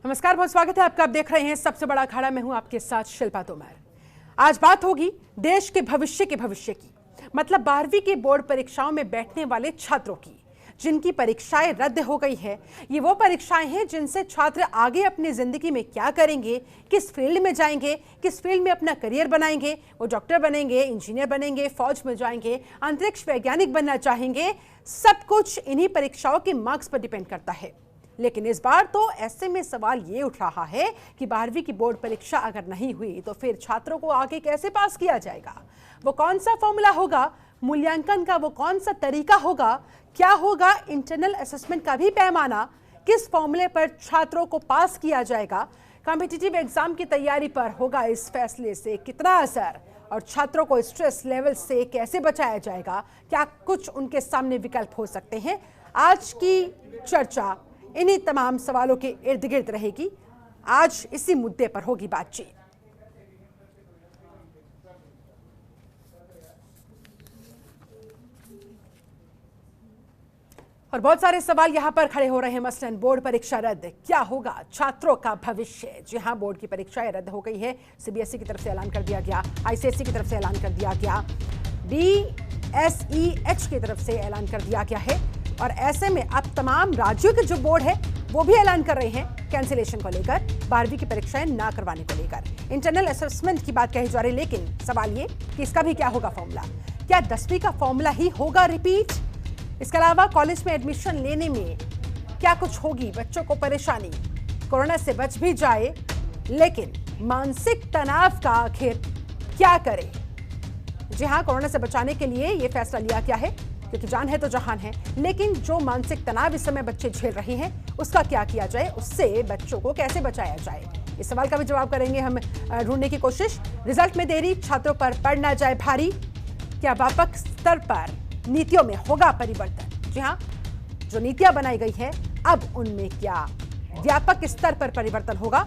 नमस्कार, बहुत स्वागत है आपका। आप देख रहे हैं सबसे बड़ा अखाड़ा। मैं हूं आपके साथ शिल्पा तोमर। आज बात होगी देश के भविष्य की, मतलब 12वीं की बोर्ड परीक्षाओं में बैठने वाले छात्रों की, जिनकी परीक्षाएं रद्द हो गई है। ये वो परीक्षाएं हैं जिनसे छात्र आगे अपनी जिंदगी में क्या करेंगे, किस फील्ड में जाएंगे, किस फील्ड में अपना करियर बनाएंगे। वो डॉक्टर बनेंगे, इंजीनियर बनेंगे, फौज में जाएंगे, अंतरिक्ष वैज्ञानिक बनना चाहेंगे। सब कुछ इन्हीं परीक्षाओं के मार्क्स पर डिपेंड करता है। लेकिन इस बार तो ऐसे में सवाल ये उठ रहा है कि 12वीं की बोर्ड परीक्षा अगर नहीं हुई तो फिर छात्रों को आगे कैसे पास किया जाएगा। वो कौन सा फॉर्मूला होगा, मूल्यांकन का वो कौन सा तरीका होगा, क्या होगा इंटरनल असेसमेंट का भी पैमाना, किस फॉर्मूले पर छात्रों को पास किया जाएगा, कॉम्पिटिटिव एग्जाम की तैयारी पर होगा इस फैसले से कितना असर, और छात्रों को स्ट्रेस लेवल से कैसे बचाया जाएगा, क्या कुछ उनके सामने विकल्प हो सकते हैं। आज की चर्चा इन्हीं तमाम सवालों के इर्द गिर्द रहेगी। आज इसी मुद्दे पर होगी बातचीत। और बहुत सारे सवाल यहां पर खड़े हो रहे हैं। मसलन बोर्ड परीक्षा रद्द, क्या होगा छात्रों का भविष्य। जी हां, बोर्ड की परीक्षाएं रद्द हो गई है। सीबीएसई की तरफ से ऐलान कर दिया गया, आईसीएसई की तरफ से ऐलान कर दिया गया, बीएसईएच की तरफ से ऐलान कर दिया गया है। और ऐसे में अब तमाम राज्यों के जो बोर्ड है वो भी ऐलान कर रहे हैं कैंसिलेशन को लेकर, 12वीं की परीक्षाएं ना करवाने को लेकर। इंटरनल असेसमेंट की बात कही जा रही है, लेकिन सवाल ये कि इसका भी क्या होगा फॉर्मूला। क्या 10वीं का फॉर्मूला ही होगा रिपीट। इसके अलावा कॉलेज में एडमिशन लेने में क्या कुछ होगी बच्चों को परेशानी। कोरोना से बच भी जाए, लेकिन मानसिक तनाव का आखिर क्या करे। जी हाँ, कोरोना से बचाने के लिए ये फैसला लिया गया है, क्योंकि जान है तो जहान है। लेकिन जो मानसिक तनाव इस समय बच्चे झेल रहे हैं, उसका क्या किया जाए, उससे बच्चों को कैसे बचाया जाए। इस सवाल का भी जवाब करेंगे हम ढूंढने की कोशिश। रिजल्ट में देरी छात्रों पर पड़ ना जाए भारी। क्या व्यापक स्तर पर नीतियों में होगा परिवर्तन। जी हाँ, जो नीतियां बनाई गई है अब उनमें क्या व्यापक स्तर पर परिवर्तन होगा।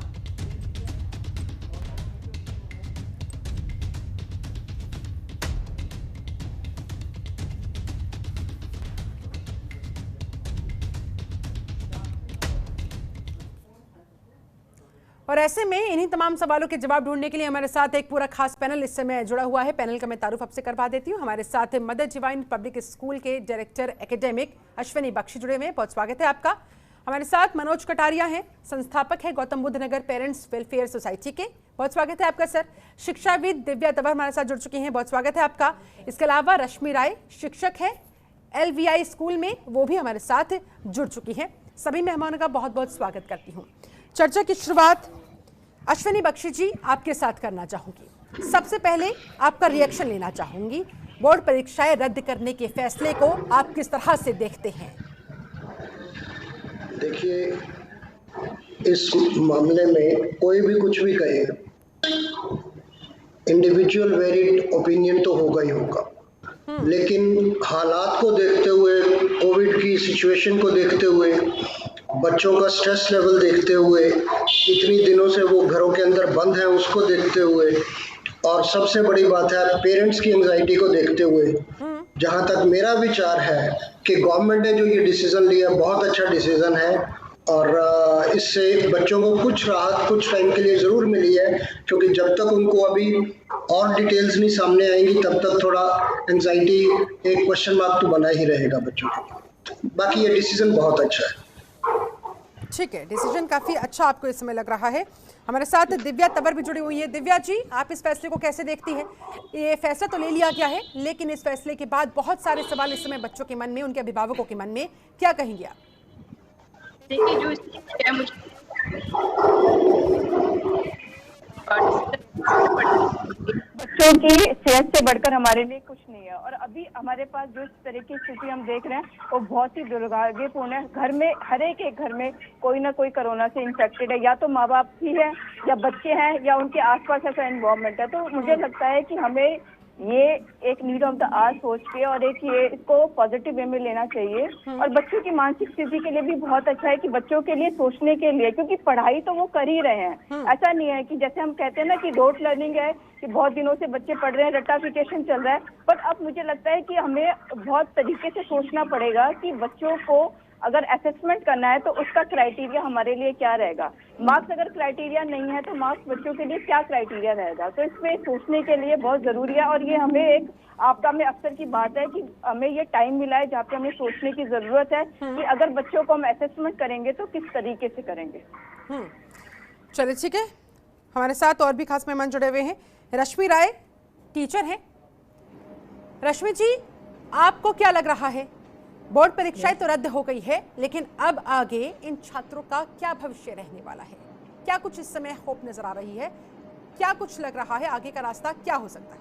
और ऐसे में इन्हीं तमाम सवालों के जवाब ढूंढने के लिए हमारे साथ एक पूरा खास पैनल इस समय जुड़ा हुआ है। पैनल का मैं तारुफ आपसे करवा देती हूँ। हमारे साथ मदर डिवाइन पब्लिक स्कूल के डायरेक्टर एकेडमिक अश्विनी बख्शी जुड़े हुए हैं। बहुत स्वागत है आपका। हमारे साथ मनोज कटारिया हैं, संस्थापक है गौतम बुद्ध नगर पेरेंट्स वेलफेयर सोसाइटी के। बहुत स्वागत है आपका सर। शिक्षाविद दिव्या तंवर हमारे साथ जुड़ चुकी हैं। बहुत स्वागत है आपका। इसके अलावा रश्मि राय शिक्षक है LVI स्कूल में, वो भी हमारे साथ जुड़ चुकी हैं। सभी मेहमानों का बहुत बहुत स्वागत करती हूँ। चर्चा की शुरुआत अश्विनी बख्शी जी आपके साथ करना चाहूंगी। सबसे पहले आपका रिएक्शन लेना चाहूंगी। बोर्ड परीक्षाएं रद्द करने के फैसले को आप किस तरह से देखते हैं। देखिए, इस मामले में कोई भी कुछ भी कहे, इंडिविजुअल वेरिड ओपिनियन तो होगा ही होगा। लेकिन हालात को देखते हुए, कोविड की सिचुएशन को देखते हुए, बच्चों का स्ट्रेस लेवल देखते हुए, इतनी दिनों से वो घरों के अंदर बंद हैं उसको देखते हुए, और सबसे बड़ी बात है पेरेंट्स की एंजाइटी को देखते हुए, जहां तक मेरा विचार है कि गवर्नमेंट ने जो ये डिसीजन लिया बहुत अच्छा डिसीजन है। और इससे बच्चों को कुछ राहत कुछ टाइम के लिए ज़रूर मिली है, क्योंकि जब तक उनको अभी और डिटेल्स नहीं सामने आएंगी तब तक थोड़ा एंजाइटी, एक क्वेश्चन मार्क तो बना ही रहेगा बच्चों को। बाकी ये डिसीजन बहुत अच्छा है। ठीक है, डिसीजन काफी अच्छा आपको इस समय लग रहा है। हमारे साथ दिव्या तंवर भी जुड़ी हुई है। दिव्या जी, आप इस फैसले को कैसे देखती हैं। ये फैसला तो ले लिया गया है, लेकिन इस फैसले के बाद बहुत सारे सवाल इस समय बच्चों के मन में, उनके अभिभावकों के मन में, क्या कहेंगे आप। देखिए, जो स्थिति है मुझे बच्चों की सेहत से बढ़कर हमारे लिए कुछ नहीं है। और अभी हमारे पास जो इस तरह की स्थिति हम देख रहे हैं वो बहुत ही दुर्भाग्यपूर्ण है। घर में हर एक घर में कोई ना कोई कोरोना से इन्फेक्टेड है, या तो माँ बाप ही है, या बच्चे हैं, या उनके आसपास ऐसा इन्वॉल्वमेंट है। तो मुझे लगता है कि हमें ये एक नीड ऑफ द आवर सोच के और एक ये इसको पॉजिटिव वे में लेना चाहिए। और बच्चों की मानसिक स्थिति के लिए भी बहुत अच्छा है कि बच्चों के लिए सोचने के लिए, क्योंकि पढ़ाई तो वो कर ही रहे हैं। ऐसा नहीं है कि जैसे हम कहते हैं ना कि डोट लर्निंग है, कि बहुत दिनों से बच्चे पढ़ रहे हैं, रटाफिकेशन चल रहा है। पर अब मुझे लगता है कि हमें बहुत तरीके से सोचना पड़ेगा कि बच्चों को अगर असेसमेंट करना है तो उसका क्राइटेरिया हमारे लिए क्या रहेगा। मार्क्स अगर क्राइटेरिया नहीं है तो मार्क्स बच्चों के लिए क्या क्राइटेरिया रहेगा। तो इस पे सोचने के लिए बहुत जरूरी है, और ये हमें एक आपदा में अक्सर की बात है कि हमें ये टाइम मिला है जहाँ पे हमें सोचने की जरूरत है कि अगर बच्चों को हम असेसमेंट करेंगे तो किस तरीके से करेंगे। चलिए ठीक है, हमारे साथ और भी खास मेहमान जुड़े हुए हैं। रश्मि राय टीचर हैं। रश्मि जी, आपको क्या लग रहा है, बोर्ड परीक्षाएं तो रद्द हो गई है, लेकिन अब आगे इन छात्रों का क्या भविष्य रहने वाला है? क्या कुछ इस समय होप नजर आ रही है? क्या कुछ लग रहा है आगे का रास्ता क्या हो सकता है?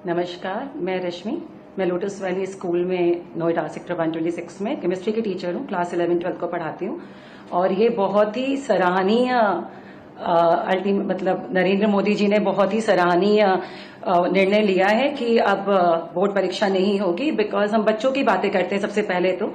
नमस्कार, मैं रश्मि, मैं लोटस वैली स्कूल में नोएडा सेक्टर 126 में केमिस्ट्री की टीचर हूँ। क्लास 11-12 को पढ़ाती हूँ। और ये बहुत ही सराहनीय मतलब नरेंद्र मोदी जी ने बहुत ही सराहनीय निर्णय लिया है कि अब बोर्ड परीक्षा नहीं होगी। बिकॉज हम बच्चों की बातें करते हैं सबसे पहले तो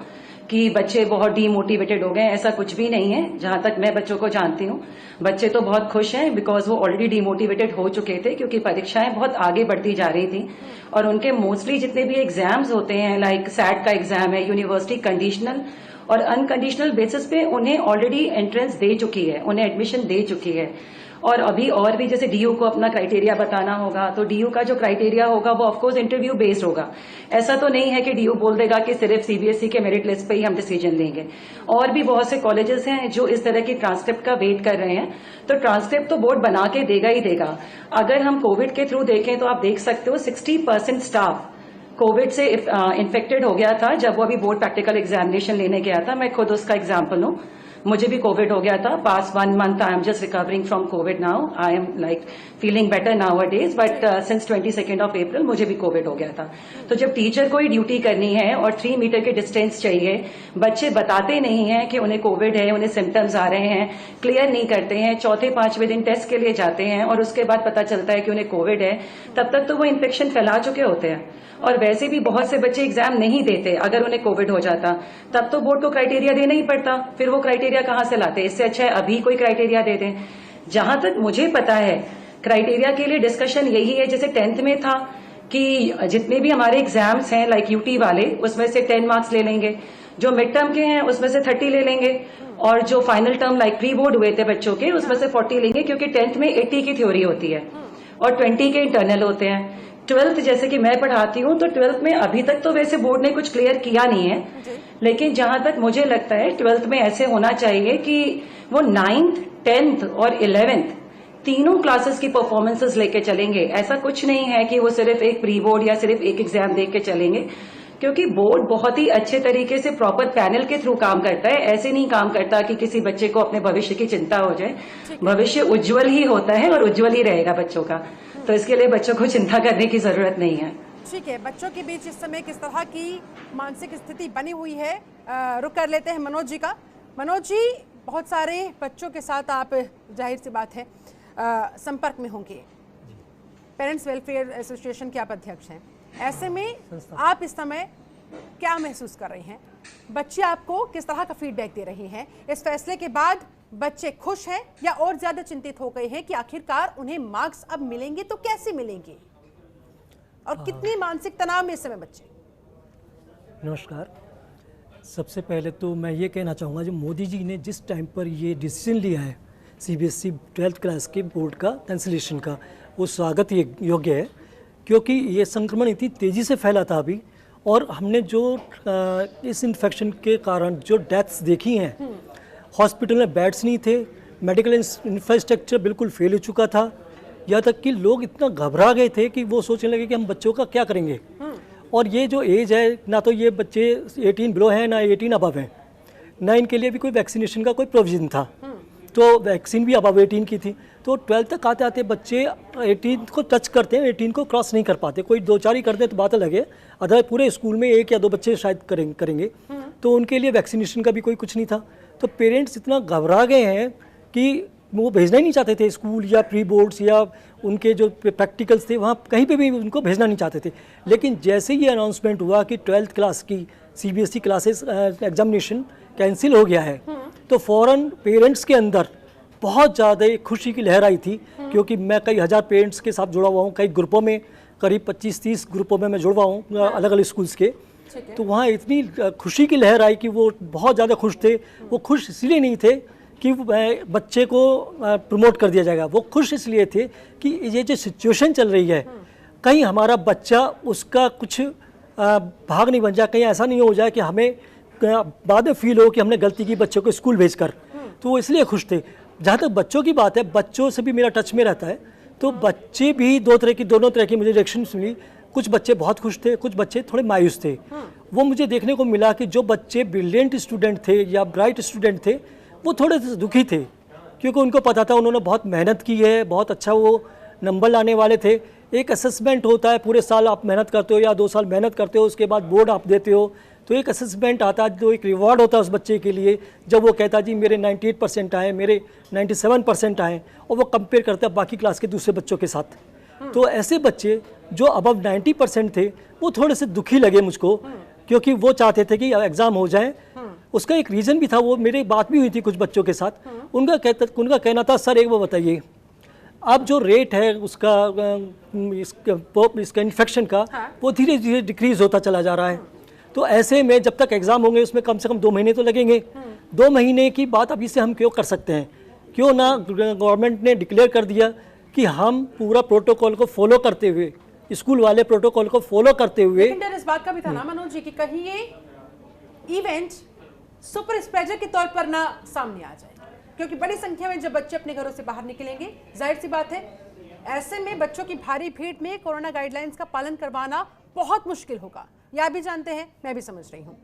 कि बच्चे बहुत डीमोटिवेटेड हो गए, ऐसा कुछ भी नहीं है। जहां तक मैं बच्चों को जानती हूँ, बच्चे तो बहुत खुश हैं बिकॉज वो ऑलरेडी डीमोटिवेटेड हो चुके थे, क्योंकि परीक्षाएं बहुत आगे बढ़ती जा रही थी। और उनके मोस्टली जितने भी एग्जाम्स होते हैं, लाइक सैट का एग्जाम है, यूनिवर्सिटी कंडीशनल और अनकंडीशनल बेसिस पे उन्हें ऑलरेडी एंट्रेंस दे चुकी है, उन्हें एडमिशन दे चुकी है। और अभी और भी जैसे डीयू को अपना क्राइटेरिया बताना होगा, तो डीयू का जो क्राइटेरिया होगा वो ऑफकोर्स इंटरव्यू बेस्ड होगा। ऐसा तो नहीं है कि डीयू बोल देगा कि सिर्फ सीबीएसई के मेरिट लिस्ट पे ही हम डिसीजन लेंगे। और भी बहुत से कॉलेजेस हैं जो इस तरह की ट्रांसक्रिप्ट का वेट कर रहे हैं, तो ट्रांसक्रिप्ट तो बोर्ड बना के देगा ही देगा। अगर हम कोविड के थ्रू देखें तो आप देख सकते हो 60% स्टाफ कोविड से इन्फेक्टेड हो गया था जब वो अभी बोर्ड प्रैक्टिकल एग्जामिनेशन लेने गया था। मैं खुद उसका एग्जाम्पल हूँ, मुझे भी कोविड हो गया था। Past 1 month I am just recovering from Covid now. I am like feeling better now a days, but since 22 अप्रैल मुझे भी कोविड हो गया था। तो जब टीचर को ही ड्यूटी करनी है और 3 मीटर के डिस्टेंस चाहिए, बच्चे बताते नहीं हैं कि उन्हें कोविड है, उन्हें सिम्टम्स आ रहे हैं, क्लियर नहीं करते हैं, 4थे-5वें दिन टेस्ट के लिए जाते हैं और उसके बाद पता चलता है कि उन्हें कोविड है, तब तक तो वो इन्फेक्शन फैला चुके होते हैं। और वैसे भी बहुत से बच्चे एग्जाम नहीं देते अगर उन्हें कोविड हो जाता, तब तो बोर्ड को क्राइटेरिया देना ही पड़ता। फिर वो क्राइटेरिया कहां से लाते? इससे अच्छा है अभी कोई क्राइटेरिया दे दें। जहां तक मुझे पता है, क्राइटेरिया के लिए डिस्कशन यही है जैसे 10th में था कि जितने भी हमारे एग्जाम्स हैं लाइक यूटी वाले, उसमें से 10 मार्क्स ले लेंगे, जो मिड टर्म के हैं उसमें से 30 ले लेंगे, और जो final term like pre board हुए थे बच्चों के उसमें से 40 लेंगे, क्योंकि 10th में 80 की थ्योरी होती है और 20 के इंटरनल होते हैं। 12th जैसे कि मैं पढ़ाती हूँ, तो 12th में अभी तक तो वैसे बोर्ड ने कुछ क्लियर किया नहीं है, लेकिन जहां तक मुझे लगता है 12th में ऐसे होना चाहिए कि वो 9th, 10th और 11th तीनों क्लासेस की परफॉर्मेंसेस लेके चलेंगे। ऐसा कुछ नहीं है कि वो सिर्फ एक प्री बोर्ड या सिर्फ एक एग्जाम देख के चलेंगे, क्योंकि बोर्ड बहुत ही अच्छे तरीके से प्रॉपर पैनल के थ्रू काम करता है। ऐसे नहीं काम करता कि किसी बच्चे को अपने भविष्य की चिंता हो जाए। भविष्य उज्जवल ही होता है और उज्जवल ही रहेगा बच्चों का, तो इसके लिए बच्चों को चिंता करने की जरूरत नहीं है। ठीक है, बच्चों के बीच इस समय किस तरह की मानसिक स्थिति बनी हुई है, रुक कर लेते हैं मनोज जी का। मनोज जी, बहुत सारे बच्चों के साथ आप जाहिर सी बात है संपर्क में होंगे, पेरेंट्स वेलफेयर एसोसिएशन के आप अध्यक्ष हैं, ऐसे में आप इस समय क्या महसूस कर रहे हैं? बच्चे आपको किस तरह का फीडबैक दे रहे हैं? इस फैसले के बाद बच्चे खुश हैं या और ज्यादा चिंतित हो गए हैं कि आखिरकार उन्हें मार्क्स अब मिलेंगे तो कैसे मिलेंगे, और कितनी मानसिक तनाव में इस समय बच्चे? नमस्कार। सबसे पहले तो मैं ये कहना चाहूँगा, जो मोदी जी ने जिस टाइम पर ये डिसीजन लिया है सीबीएसई 12th क्लास के बोर्ड का कैंसिलेशन का, वो स्वागत योग्य है, क्योंकि ये संक्रमण इतनी तेज़ी से फैला था अभी, और हमने जो इस इन्फेक्शन के कारण जो डेथ्स देखी हैं, हॉस्पिटल में बेड्स नहीं थे, मेडिकल इंफ्रास्ट्रक्चर बिल्कुल फेल हो चुका था, यहाँ तक कि लोग इतना घबरा गए थे कि वो सोचने लगे कि हम बच्चों का क्या करेंगे। और ये जो एज है, ना तो ये बच्चे 18 बिलो हैं ना 18 अबव हैं, ना इनके लिए भी कोई वैक्सीनेशन का कोई प्रोविज़न था, तो वैक्सीन भी अबव 18 की थी। तो 12th तक आते आते बच्चे 18 को टच करते हैं, 18 को क्रॉस नहीं कर पाते। कोई 2-4 ही करते तो बात अलग है, अदर पूरे स्कूल में 1 या 2 बच्चे शायद करेंगे। तो उनके लिए वैक्सीनेशन का भी कोई कुछ नहीं था। तो पेरेंट्स इतना घबरा गए हैं कि वो भेजना ही नहीं चाहते थे स्कूल या प्री बोर्ड्स या उनके जो प्रैक्टिकल्स थे वहाँ कहीं पे भी उनको भेजना नहीं चाहते थे। लेकिन जैसे ही अनाउंसमेंट हुआ कि 12th क्लास की सीबीएसई क्लासेस एग्जामिनेशन कैंसिल हो गया है, तो फ़ौरन पेरेंट्स के अंदर बहुत ज़्यादा खुशी की लहर आई थी, क्योंकि मैं कई हज़ार पेरेंट्स के साथ जुड़ा हुआ हूँ, कई ग्रुपों में करीब 25-30 ग्रुपों में मैं जुड़वा हूँ अलग अलग स्कूल्स के। तो वहाँ इतनी खुशी की लहर आई कि वो बहुत ज़्यादा खुश थे। वो खुश इसलिए नहीं थे कि बच्चे को प्रमोट कर दिया जाएगा, वो खुश इसलिए थे कि ये जो सिचुएशन चल रही है कहीं हमारा बच्चा उसका कुछ भाग नहीं बन जाए, कहीं ऐसा नहीं हो जाए कि हमें बाद में फील हो कि हमने गलती की बच्चों को स्कूल भेजकर। तो वो इसलिए खुश थे। जहाँ तक बच्चों की बात है, बच्चों से भी मेरा टच में रहता है, तो बच्चे भी दोनों तरह की मुझे रिएक्शन मिली। कुछ बच्चे बहुत खुश थे, कुछ बच्चे थोड़े मायूस थे। वो मुझे देखने को मिला कि जो बच्चे ब्रिलियंट स्टूडेंट थे या ब्राइट स्टूडेंट थे वो थोड़े दुखी थे, क्योंकि उनको पता था उन्होंने बहुत मेहनत की है, बहुत अच्छा वो नंबर लाने वाले थे। एक असेसमेंट होता है, पूरे साल आप मेहनत करते हो या 2 साल मेहनत करते हो, उसके बाद बोर्ड आप देते हो, तो एक असेसमेंट आता है, जो एक रिवॉर्ड होता है उस बच्चे के लिए, जब वो कहता है जी मेरे 98% आए, मेरे 97% आए, और वो कंपेयर करता है बाकी क्लास के दूसरे बच्चों के साथ। तो ऐसे बच्चे जो अबव 90% थे वो थोड़े से दुखी लगे मुझको, क्योंकि वो चाहते थे कि एग्ज़ाम हो जाए। उसका एक रीज़न भी था, वो मेरी बात भी हुई थी कुछ बच्चों के साथ। उनका कहना था, सर एक बार बताइए, अब जो रेट है उसका इसका इन्फेक्शन का, वो धीरे धीरे डिक्रीज़ होता चला जा रहा है। तो ऐसे में जब तक एग्ज़ाम होंगे उसमें कम से कम 2 महीने तो लगेंगे। 2 महीने की बात अभी से हम क्यों कर सकते हैं? क्यों ना गवर्नमेंट ने डिक्लेयर कर दिया कि हम पूरा प्रोटोकॉल को फॉलो करते हुए, स्कूल वाले प्रोटोकॉल को फॉलो करते हुए। लेकिन इस बात का भी था ना मनोज जी कि कहीं ये इवेंट सुपर स्प्रेडर के तौर पर ना सामने आ जाए, क्योंकि बड़ी संख्या में जब बच्चे अपने घरों से बाहर निकलेंगे, जाहिर सी बात है ऐसे में बच्चों की भारी भीड़ में कोरोना गाइडलाइंस का पालन करवाना बहुत मुश्किल होगा। ये आप भी जानते हैं, मैं भी समझ रही हूँ।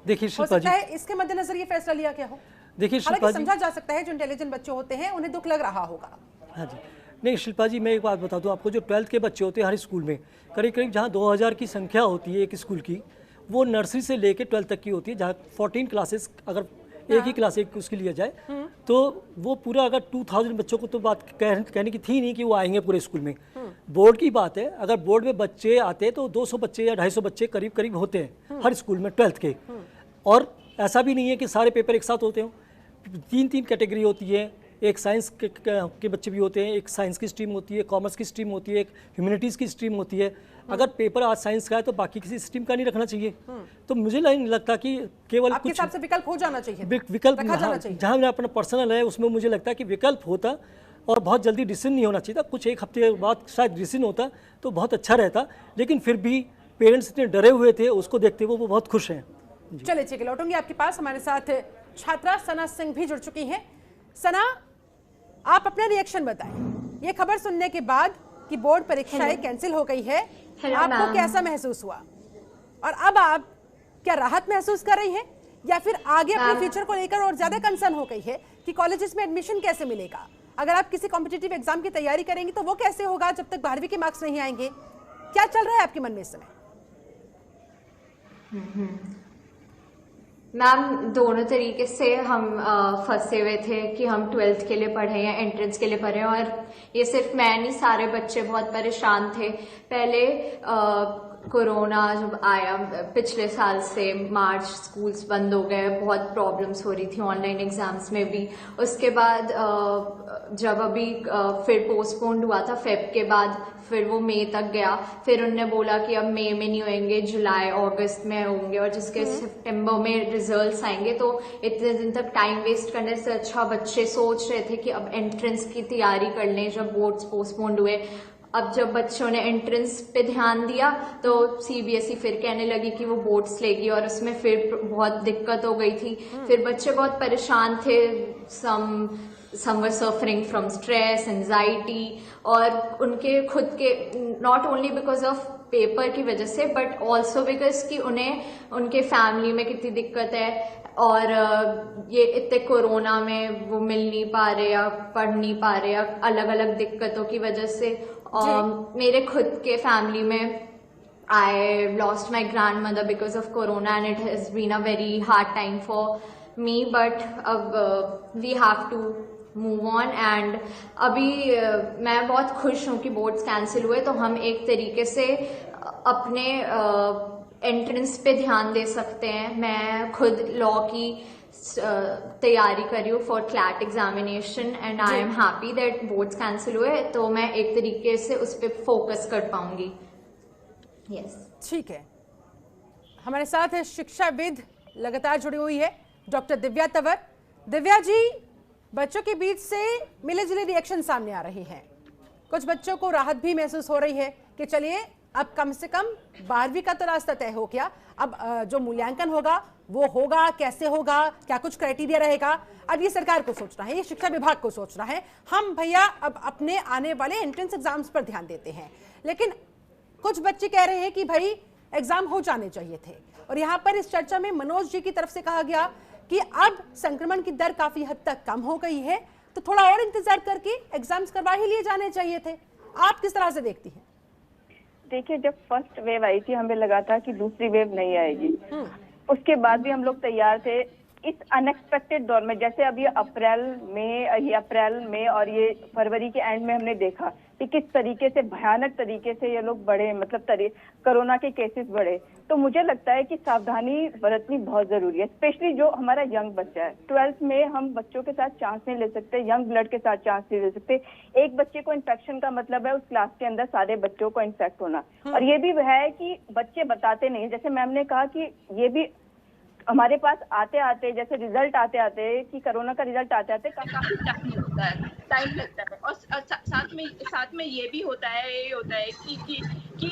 देखिए शिल्पा जी, इसके मद्देनजर ये फैसला लिया क्या हो? देखिए शिल्पा जी, समझा जा सकता है जो इंटेलिजेंट बच्चे होते हैं उन्हें दुख लग रहा होगा। हाँ जी, नहीं शिल्पा जी, मैं एक बात बता दूं आपको, जो 12th के बच्चे होते हैं हर स्कूल में करीब करीब जहाँ 2000 की संख्या होती है एक स्कूल की, वो नर्सरी से लेकर 12th तक की होती है। जहाँ 14 क्लासेस अगर एक ही क्लास एक उसकी लिया जाए, तो वो पूरा अगर 2000 बच्चों को तो बात कहने की थी नहीं कि वो आएंगे पूरे स्कूल में। बोर्ड की बात है, अगर बोर्ड में बच्चे आते हैं तो 200 बच्चे या 250 बच्चे करीब करीब होते हैं हर स्कूल में 12th के। और ऐसा भी नहीं है कि सारे पेपर एक साथ होते हो, 3-3 कैटेगरी होती है। एक साइंस के बच्चे भी होते हैं, एक साइंस की स्ट्रीम होती है, कॉमर्स की स्ट्रीम होती है, एक ह्यूमैनिटीज़ की स्ट्रीम होती है। अगर पेपर आज साइंस का है तो बाकी किसी स्ट्रीम का नहीं रखना चाहिए। तो मुझे नहीं लगता कि केवल आपके हिसाब से विकल्प हो जाना चाहिए, विकल्प जहाँ मेरा अपना पर्सनल है उसमें मुझे लगता है कि विकल्प होता और बहुत जल्दी डिसीजन नहीं होना चाहिए था। कुछ एक हफ्ते बाद शायद डिसीजन होता तो बहुत अच्छा रहता, लेकिन फिर भी पेरेंट्स इतने डरे हुए थे, उसको देखते हुए वो बहुत खुश हैं। चलिए ठीक है, लौटूंगी आपके पास। हमारे साथ छात्रा सना सिंह भी जुड़ चुकी हैं। सना, आप अपना रिएक्शन बताएं। ये खबर सुनने के बाद कि बोर्ड परीक्षाएं कैंसिल हो गई है, आपको कैसा महसूस हुआ? और अब आप क्या राहत महसूस कर रही हैं या फिर आगे अपने फ्यूचर को लेकर और ज्यादा कंसर्न हो गई है कि कॉलेजेस में एडमिशन कैसे मिलेगा? अगर आप किसी कॉम्पिटिटिव एग्जाम की तैयारी करेंगी तो वो कैसे होगा जब तक 12वीं के मार्क्स नहीं आएंगे? क्या चल रहा है आपके मन में इस समय? मैम, दोनों तरीके से हम फंसे हुए थे कि हम 12th के लिए पढ़े या एंट्रेंस के लिए पढ़े, और ये सिर्फ मैं नहीं, सारे बच्चे बहुत परेशान थे। पहले कोरोना जब आया पिछले साल से मार्च, स्कूल्स बंद हो गए, बहुत प्रॉब्लम्स हो रही थी ऑनलाइन एग्जाम्स में भी। उसके बाद जब अभी फिर पोस्टपोन्ड हुआ था फेब के बाद, फिर वो मई तक गया। फिर उनने बोला कि अब मई में नहीं होंगे, जुलाई अगस्त में होंगे, और जिसके सितंबर में रिजल्ट्स आएंगे। तो इतने दिन तक टाइम वेस्ट करने से अच्छा बच्चे सोच रहे थे कि अब एंट्रेंस की तैयारी कर लें जब बोर्ड्स पोस्टपोन्ड हुए। अब जब बच्चों ने एंट्रेंस पे ध्यान दिया तो सीबीएसई फिर कहने लगी कि वो बोर्ड्स लेगी, और उसमें फिर बहुत दिक्कत हो गई थी। फिर बच्चे बहुत परेशान थे, some were suffering from stress, anxiety, और उनके खुद के not only because of paper की वजह से बट ऑल्सो बिकॉज कि उन्हें उनके फैमिली में कितनी दिक्कत है, और ये इतने कोरोना में वो मिल नहीं पा रहे या पढ़ नहीं पा रहे या अलग अलग दिक्कतों की वजह से। मेरे खुद के फैमिली में I lost my grandmother because of corona and it has been a very hard time for me, but we have to move on. And अभी मैं बहुत खुश हूँ कि बोर्ड्स कैंसिल हुए, तो हम एक तरीके से अपने एंट्रेंस पे ध्यान दे सकते हैं। मैं खुद लॉ की तैयारी कर रही हूँ for CLAT examination, and I am happy that boards cancel हुए, तो मैं एक तरीके से उस पर फोकस कर पाऊंगी। यस। ठीक है, हमारे साथ है शिक्षाविद लगातार जुड़ी हुई है डॉक्टर दिव्या तंवर। दिव्या जी, बच्चों के बीच से मिले जुले रिएक्शन सामने आ रहे हैं। कुछ बच्चों को राहत भी महसूस हो रही है कि चलिए अब कम से कम 12वीं का तो रास्ता तय हो गया, अब जो मूल्यांकन होगा वो होगा, कैसे होगा, क्या कुछ क्राइटेरिया रहेगा, अब ये सरकार को सोचना है, ये शिक्षा विभाग को सोचना है। हम भैया अब अपने आने वाले एंट्रेंस एग्जाम्स पर ध्यान देते हैं। लेकिन कुछ बच्चे कह रहे हैं कि भाई एग्जाम हो जाने चाहिए थे। और यहाँ पर इस चर्चा में मनोज जी की तरफ से कहा गया कि अब संक्रमण की दर काफी हद तक कम हो गई है, तो थोड़ा और इंतजार करके एग्जाम्स करवा ही लिए जाने चाहिए थे। आप किस तरह से देखती हैं? देखिए, जब फर्स्ट वेव आई थी हमें लगा था कि दूसरी वेव नहीं आएगी। उसके बाद भी हम लोग तैयार थे इस अनएक्सपेक्टेड दौर में। जैसे अभी अप्रैल में और ये फरवरी के एंड में हमने देखा कि किस तरीके से भयानक तरीके से ये लोग बढ़े, मतलब कोरोना के केसेस बढ़े। तो मुझे लगता है कि सावधानी बरतनी बहुत जरूरी है, स्पेशली जो हमारा यंग बच्चा है। 12th में हम बच्चों के साथ चांस नहीं ले सकते, यंग ब्लड के साथ चांस नहीं ले सकते। एक बच्चे को इन्फेक्शन का मतलब है उस क्लास के अंदर सारे बच्चों को इन्फेक्ट होना। और ये भी है कि बच्चे बताते नहीं, जैसे मैम ने कहा कि ये भी हमारे पास आते आते, जैसे रिजल्ट आते आते कि कोरोना का रिजल्ट आते आते काफी टाइम लगता है। और साथ में ये भी होता है कि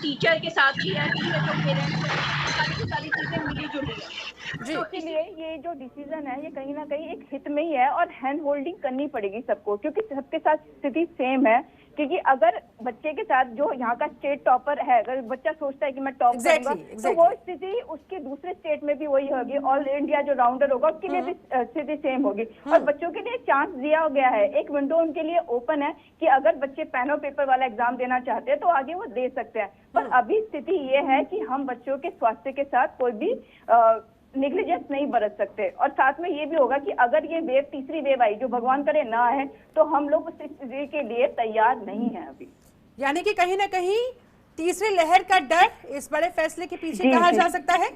टीचर के साथ भी है, टीचर को पेरेंट्स सारी चीजें मिली जुली है। तो इसीलिए ये जो डिसीजन है ये कहीं ना कहीं एक हित में ही है और हैंड होल्डिंग करनी पड़ेगी सबको, क्योंकि सबके साथ स्थिति सेम है। क्योंकि अगर बच्चे के साथ जो यहाँ का स्टेट टॉपर है, अगर बच्चा सोचता है कि मैं टॉप करूंगा, तो वो स्थिति उसके दूसरे स्टेट में भी वही होगी। ऑल इंडिया जो राउंडर होगा उसके लिए भी स्थिति सेम होगी। और बच्चों के लिए चांस दिया गया है, एक विंडो उनके लिए ओपन है कि अगर बच्चे पेन और पेपर वाला एग्जाम देना चाहते हैं तो आगे वो दे सकते हैं। पर अभी स्थिति ये है कि हम बच्चों के स्वास्थ्य के साथ कोई भी नेग्लिजेंस नहीं बरत सकते। और साथ में ये भी होगा कि अगर ये वेव, तीसरी वेव आई, जो भगवान करे ना आए, तो हम लोग उस स्थिति के लिए तैयार नहीं है अभी। यानी कि कहीं ना कहीं तीसरी लहर का डर इस बड़े फैसले के पीछे कहा जा सकता है।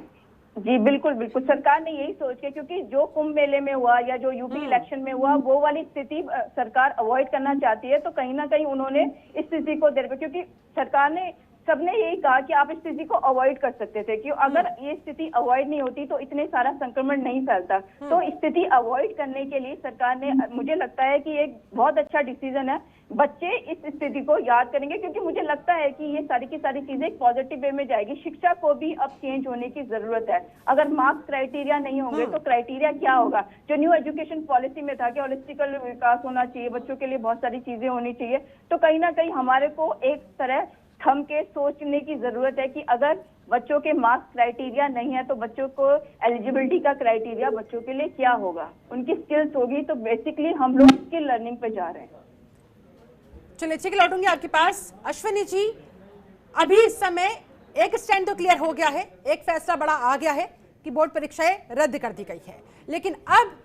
जी बिल्कुल बिल्कुल, सरकार ने यही सोच के, क्योंकि जो कुंभ मेले में हुआ या जो यूपी इलेक्शन में हुआ वो वाली स्थिति सरकार अवॉइड करना चाहती है। तो कहीं ना कहीं उन्होंने इस स्थिति को क्योंकि सरकार ने, सबने यही कहा कि आप इस स्थिति को अवॉइड कर सकते थे, कि अगर ये स्थिति अवॉइड नहीं होती तो इतने सारा संक्रमण नहीं फैलता। तो स्थिति अवॉइड करने के लिए सरकार ने, मुझे लगता है कि एक बहुत अच्छा डिसीजन है। बच्चे इस स्थिति को याद करेंगे, क्योंकि मुझे लगता है कि ये सारी की सारी चीजें एक पॉजिटिव वे में जाएगी। शिक्षा को भी अब चेंज होने की जरूरत है। अगर मार्क्स क्राइटेरिया नहीं होंगे तो क्राइटेरिया क्या होगा? जो न्यू एजुकेशन पॉलिसी में था कि होलिस्टिकल विकास होना चाहिए, बच्चों के लिए बहुत सारी चीजें होनी चाहिए, तो कहीं ना कहीं हमारे को एक तरह थम के सोचने की जरूरत है कि अगर बच्चों के मार्क्स क्राइटेरिया नहीं है तो बच्चों को एलिजिबिलिटी का क्राइटेरिया बच्चों के लिए क्या होगा, उनकी स्किल्स होगी। तो बेसिकली हम लोग स्किल लर्निंग पे जा रहे हैं। चलिए ठीक है, लौटूंगी आपके पास। अश्विनी जी, अभी इस समय एक स्टैंड तो क्लियर हो गया है, एक फैसला बड़ा आ गया है कि बोर्ड परीक्षाएं रद्द कर दी गई है, लेकिन अब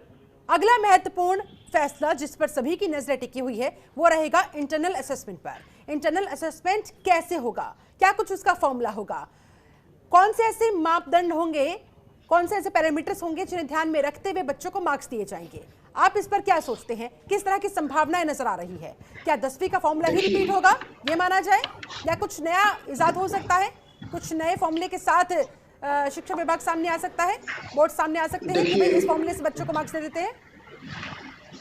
अगला महत्वपूर्ण फैसला जिस पर सभी की नजरें टिकी हुई है वो रहेगा इंटरनल असेसमेंट पर। इंटरनल असेसमेंट कैसे होगा, क्या कुछ उसका फॉर्मूला होगा, कौन से ऐसे मापदंड होंगे, कौन से ऐसे पैरामीटर्स होंगे जिन्हें ध्यान में रखते हुए बच्चों को मार्क्स दिए जाएंगे? आप इस पर क्या सोचते हैं? किस तरह की संभावनाएं नजर आ रही है? क्या 10वीं का फॉर्मूला ही रिपीट होगा ये माना जाए, या कुछ नया इजाद हो सकता है, कुछ नए फॉर्मूले के साथ शिक्षा विभाग सामने आ सकता है, बोर्ड सामने आ सकते हैं कि भाई इस फॉर्मूले से बच्चों को मार्क्स दे देते हैं?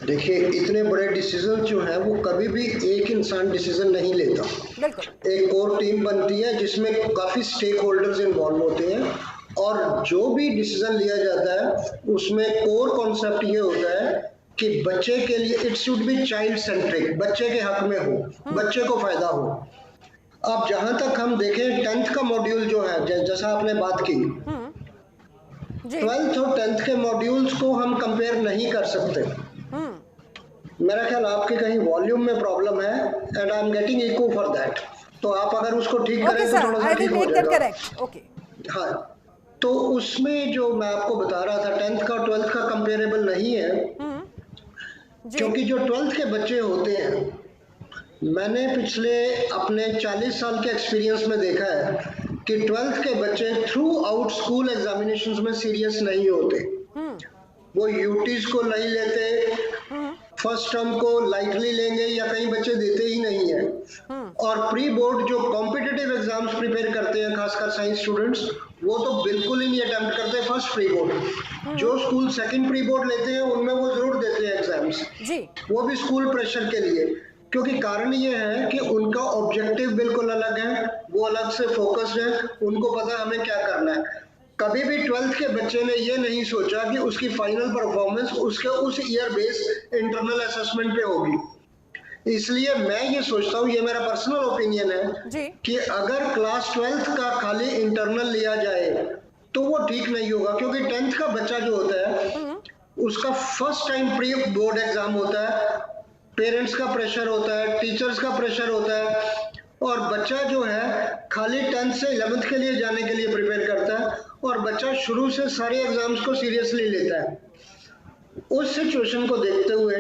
देखिए, इतने बड़े डिसीजन जो है वो कभी भी एक इंसान डिसीजन नहीं लेता। बिल्कुल। एक कोर टीम बनती है जिसमें काफी स्टेक होल्डर्स इन्वॉल्व होते हैं, और जो भी डिसीजन लिया जाता है उसमें कोर कॉन्सेप्ट ये होता है कि बच्चे के लिए it should be child centric, बच्चे के हक में हो, बच्चे को फायदा हो। अब जहां तक हम देखें 10th का मॉड्यूल जो है, जैसा आपने बात की, 12th और 10th के मॉड्यूल्स को हम कंपेयर नहीं कर सकते। मेरा ख्याल आपके कहीं वॉल्यूम में प्रॉब्लम है, and I am getting echo for that. तो आप अगर उसको ठीक करें तो थोड़ा सा ठीक हो जाएगा। ओके, हाँ, तो उसमें जो मैं आपको बता रहा था 10th का और 12th का कंपेरेबल नहीं है, क्योंकि जो 12th के बच्चे होते हैं, मैंने पिछले अपने 40 साल के एक्सपीरियंस में देखा है कि 12th के बच्चे थ्रू आउट स्कूल एग्जामिनेशंस में सीरियस नहीं होते। वो यूटीज को नहीं लेते, फर्स्ट टर्म को लाइटली लेंगे या कई बच्चे देते ही नहीं है। और प्री बोर्ड जो कॉम्पिटिटिव एग्जाम्स प्रिपेयर करते हैं, खासकर साइंस स्टूडेंट्स, वो तो बिल्कुल ही नहीं अटेम्प्ट करते फर्स्ट प्री बोर्ड। जो स्कूल सेकंड प्री बोर्ड लेते हैं उनमें वो जरूर देते हैं एग्जाम्स, वो भी स्कूल प्रेशर के लिए, क्योंकि कारण ये है कि उनका ऑब्जेक्टिव बिल्कुल अलग है, वो अलग से फोकस्ड है, उनको पता है हमें क्या करना है। कभी भी 12th के बच्चे ने ये नहीं सोचा कि उसकी फाइनल परफॉर्मेंस उसके उस ईयर बेस्ड इंटरनल असेसमेंट पे होगी। इसलिए मैं ये सोचता हूँ, ये मेरा पर्सनल ओपिनियन है कि अगर क्लास 12th का खाली इंटरनल लिया जाए तो वो ठीक नहीं होगा, क्योंकि 10th का बच्चा जो होता है उसका first time pre board exam होता है, पेरेंट्स का प्रेशर होता है, टीचर्स का प्रेशर होता है, और बच्चा जो है खाली 10th से 11th के लिए जाने के लिए प्रिपेयर करता है, और बच्चा शुरू से सारे एग्जाम्स को सीरियसली लेता है। उस सिचुएशन को देखते हुए,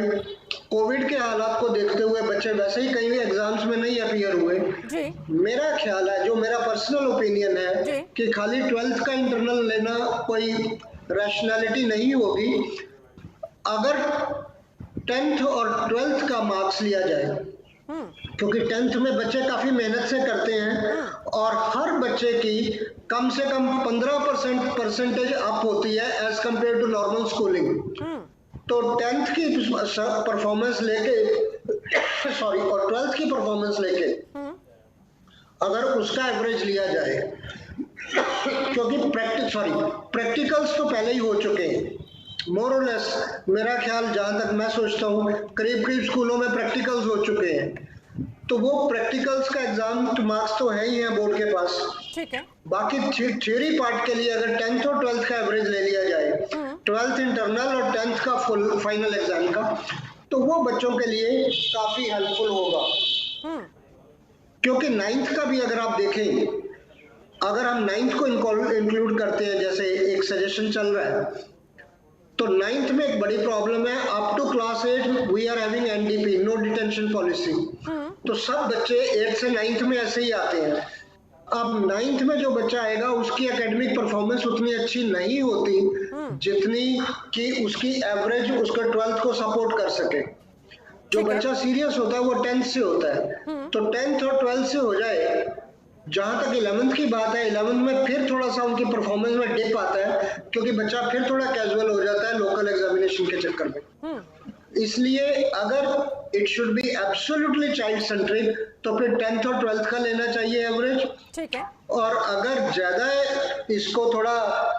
कोविड के हालात को देखते हुए, बच्चे वैसे ही कहीं भी एग्जाम्स में नहीं अपीयर हुए, मेरा ख्याल है, जो मेरा पर्सनल ओपिनियन है, कि खाली 12th का इंटरनल लेना कोई रैशनैलिटी नहीं होगी। अगर 10th और 12th का मार्क्स लिया जाए, क्योंकि 10th में बच्चे काफी मेहनत से करते हैं और हर बच्चे की कम से कम 15% परसेंटेज अप होती है as compare to normal schooling. तो 10th की परफॉर्मेंस लेके सॉरी और 12th की परफॉर्मेंस लेके अगर उसका एवरेज लिया जाए, क्योंकि प्रैक्टिकल्स तो पहले ही हो चुके हैं मोर और लेस, मेरा ख्याल जहां तक मैं सोचता हूँ करीब स्कूलों में प्रैक्टिकल्स हो चुके हैं, तो वो प्रैक्टिकल्स का एग्जाम मार्क्स तो है ही है बोर्ड के पास, ठीक है। बाकी थ्योरी पार्ट के लिए अगर 10th और 12th का एवरेज ले लिया जाए, 12th इंटरनल और 10th का फुल फाइनल एग्जाम का, तो वो बच्चों के लिए काफी हेल्पफुल होगा। क्योंकि 9th का भी अगर आप देखें, अगर हम 9th को इंक्लूड करते हैं, जैसे एक सजेशन चल रहा है, तो 9th में एक बड़ी प्रॉब्लम है, up to class 8 we are having NDP, no detention policy. तो सब बच्चे 8 से 9th में ऐसे ही आते हैं। अब 9th में जो बच्चा आएगा उसकी एकेडमिक परफॉर्मेंस उतनी अच्छी नहीं होती जितनी कि उसकी एवरेज उसका 12th को सपोर्ट कर सके। जो बच्चा सीरियस होता है वो 10th से होता है, तो 10th और 12th से हो जाए। जहां तक 11th की बात है, 11th में फिर थोड़ा सा उनकी परफॉर्मेंस में डिप आता है, क्योंकि बच्चा फिर थोड़ा कैजुअल हो जाता है लोकल एग्जामिनेशन के चक्कर में। इसलिए अगर it should be absolutely child centric, तो फिर 10th और 12th का लेना चाहिए एवरेज, ठीक है। और अगर ज्यादा इसको थोड़ा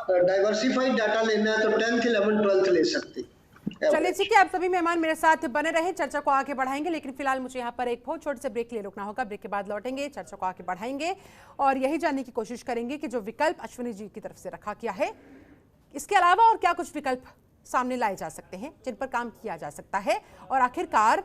डाइवर्सिफाइड डाटा लेना है तो 10th, 11th, 12th ले सकती। चलिए ठीक है, आप सभी मेहमान मेरे साथ बने रहे, चर्चा को आगे बढ़ाएंगे, लेकिन फिलहाल मुझे यहाँ पर एक बहुत छोटे से ब्रेक ले रुकना होगा। ब्रेक के बाद लौटेंगे, चर्चा को आगे बढ़ाएंगे और यही जानने की कोशिश करेंगे कि जो विकल्प अश्विनी जी की तरफ से रखा गया है, इसके अलावा और क्या कुछ विकल्प सामने लाए जा सकते हैं जिन पर काम किया जा सकता है, और आखिरकार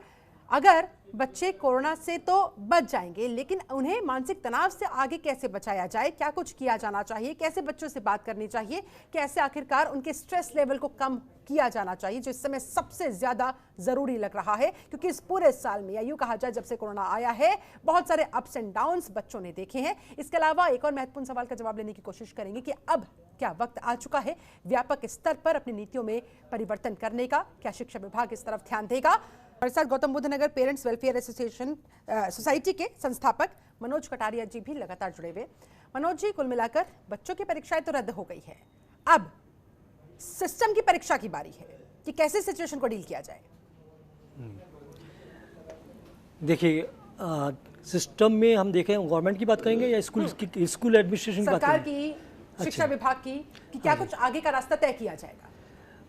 अगर बच्चे कोरोना से तो बच जाएंगे, लेकिन उन्हें मानसिक तनाव से आगे कैसे बचाया जाए, क्या कुछ किया जाना चाहिए, कैसे बच्चों से बात करनी चाहिए, कैसे आखिरकार उनके स्ट्रेस लेवल को कम किया जाना चाहिए, जो इस समय सबसे ज्यादा जरूरी लग रहा है। क्योंकि इस पूरे साल में, या यूं कहा जाए जब से कोरोना आया है, बहुत सारे अप्स एंड डाउन्स बच्चों ने देखे हैं। इसके अलावा एक और महत्वपूर्ण सवाल का जवाब लेने की कोशिश करेंगे कि अब क्या वक्त आ चुका है व्यापक स्तर पर अपनी नीतियों में परिवर्तन करने का, क्या शिक्षा विभाग इस तरफ ध्यान देगा। हमारे साथ गौतम बुद्ध नगर पेरेंट्स वेलफेयर एसोसिएशन सोसाइटी के संस्थापक मनोज कटारिया जी भी लगातार जुड़े हुए। मनोज जी, कुल मिलाकर बच्चों की परीक्षाएं तो रद्द हो गई है, अब सिस्टम की परीक्षा की बारी है कि कैसे सिचुएशन को डील किया जाए। देखिए, सिस्टम में हम देखें, गवर्नमेंट की बात करेंगे या स्कूल एडमिनिस्ट्रेशन की बात सरकार करेंगे? की, शिक्षा विभाग की, कि क्या कुछ आगे का रास्ता तय किया जाएगा?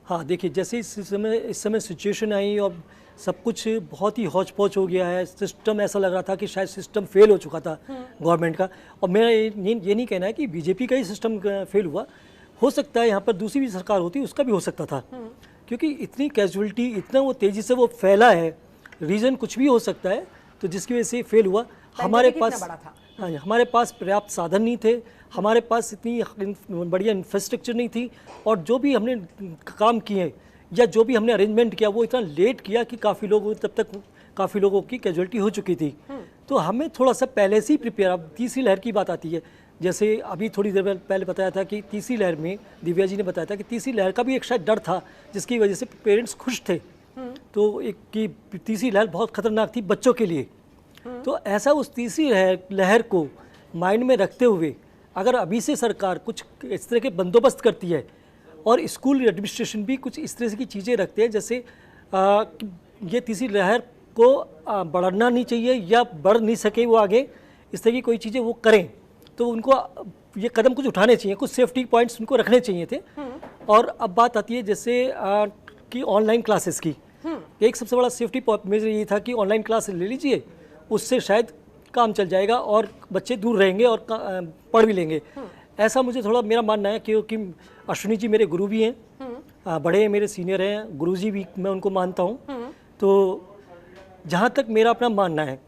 हाँ, देखिए, जैसे इस समय सिचुएशन आई और सब कुछ बहुत ही हौच पौच हो गया है, सिस्टम ऐसा लग रहा था कि शायद सिस्टम फेल हो चुका था गवर्नमेंट का। और मेरा ये नहीं कहना है कि बीजेपी का ही सिस्टम फेल हुआ, हो सकता है यहाँ पर दूसरी भी सरकार होती, उसका भी हो सकता था, क्योंकि इतनी कैजुअलिटी, इतना वो तेज़ी से वो फैला है, रीज़न कुछ भी हो सकता है, तो जिसकी वजह से फेल हुआ। हमारे पास, हाँ, हमारे पास पर्याप्त साधन नहीं थे, हमारे पास इतनी बढ़िया इंफ्रास्ट्रक्चर नहीं थी, और जो भी हमने काम किए या जो भी हमने अरेंजमेंट किया वो इतना लेट किया कि तब तक काफ़ी लोगों की कैजुअलिटी हो चुकी थी। तो हमें थोड़ा सा पहले से ही प्रिपेयर, अब तीसरी लहर की बात आती है, जैसे अभी थोड़ी देर पहले बताया था कि तीसरी लहर में, दिव्या जी ने बताया था कि तीसरी लहर का भी एक शायद डर था, जिसकी वजह से पेरेंट्स खुश थे तो एक की तीसरी लहर बहुत ख़तरनाक थी बच्चों के लिए। तो ऐसा उस तीसरी लहर को माइंड में रखते हुए अगर अभी से सरकार कुछ इस तरह के बंदोबस्त करती है और स्कूल एडमिनिस्ट्रेशन भी कुछ इस तरह की चीज़ें रखते हैं, जैसे ये तीसरी लहर को बढ़ना नहीं चाहिए या बढ़ नहीं सके वो आगे, इस तरह की कोई चीज़ें वो करें, तो उनको ये कदम कुछ उठाने चाहिए, कुछ सेफ्टी पॉइंट्स उनको रखने चाहिए थे। और अब बात आती है जैसे कि ऑनलाइन क्लासेस की। एक सबसे बड़ा सेफ्टी मेजर ये था कि ऑनलाइन क्लास ले लीजिए, उससे शायद काम चल जाएगा और बच्चे दूर रहेंगे और पढ़ भी लेंगे। ऐसा मुझे थोड़ा मेरा मानना है, क्योंकि अश्विनी जी मेरे गुरु भी हैं, बड़े हैं, मेरे सीनियर हैं, गुरुजी भी मैं उनको मानता हूँ। तो जहाँ तक मेरा अपना मानना है,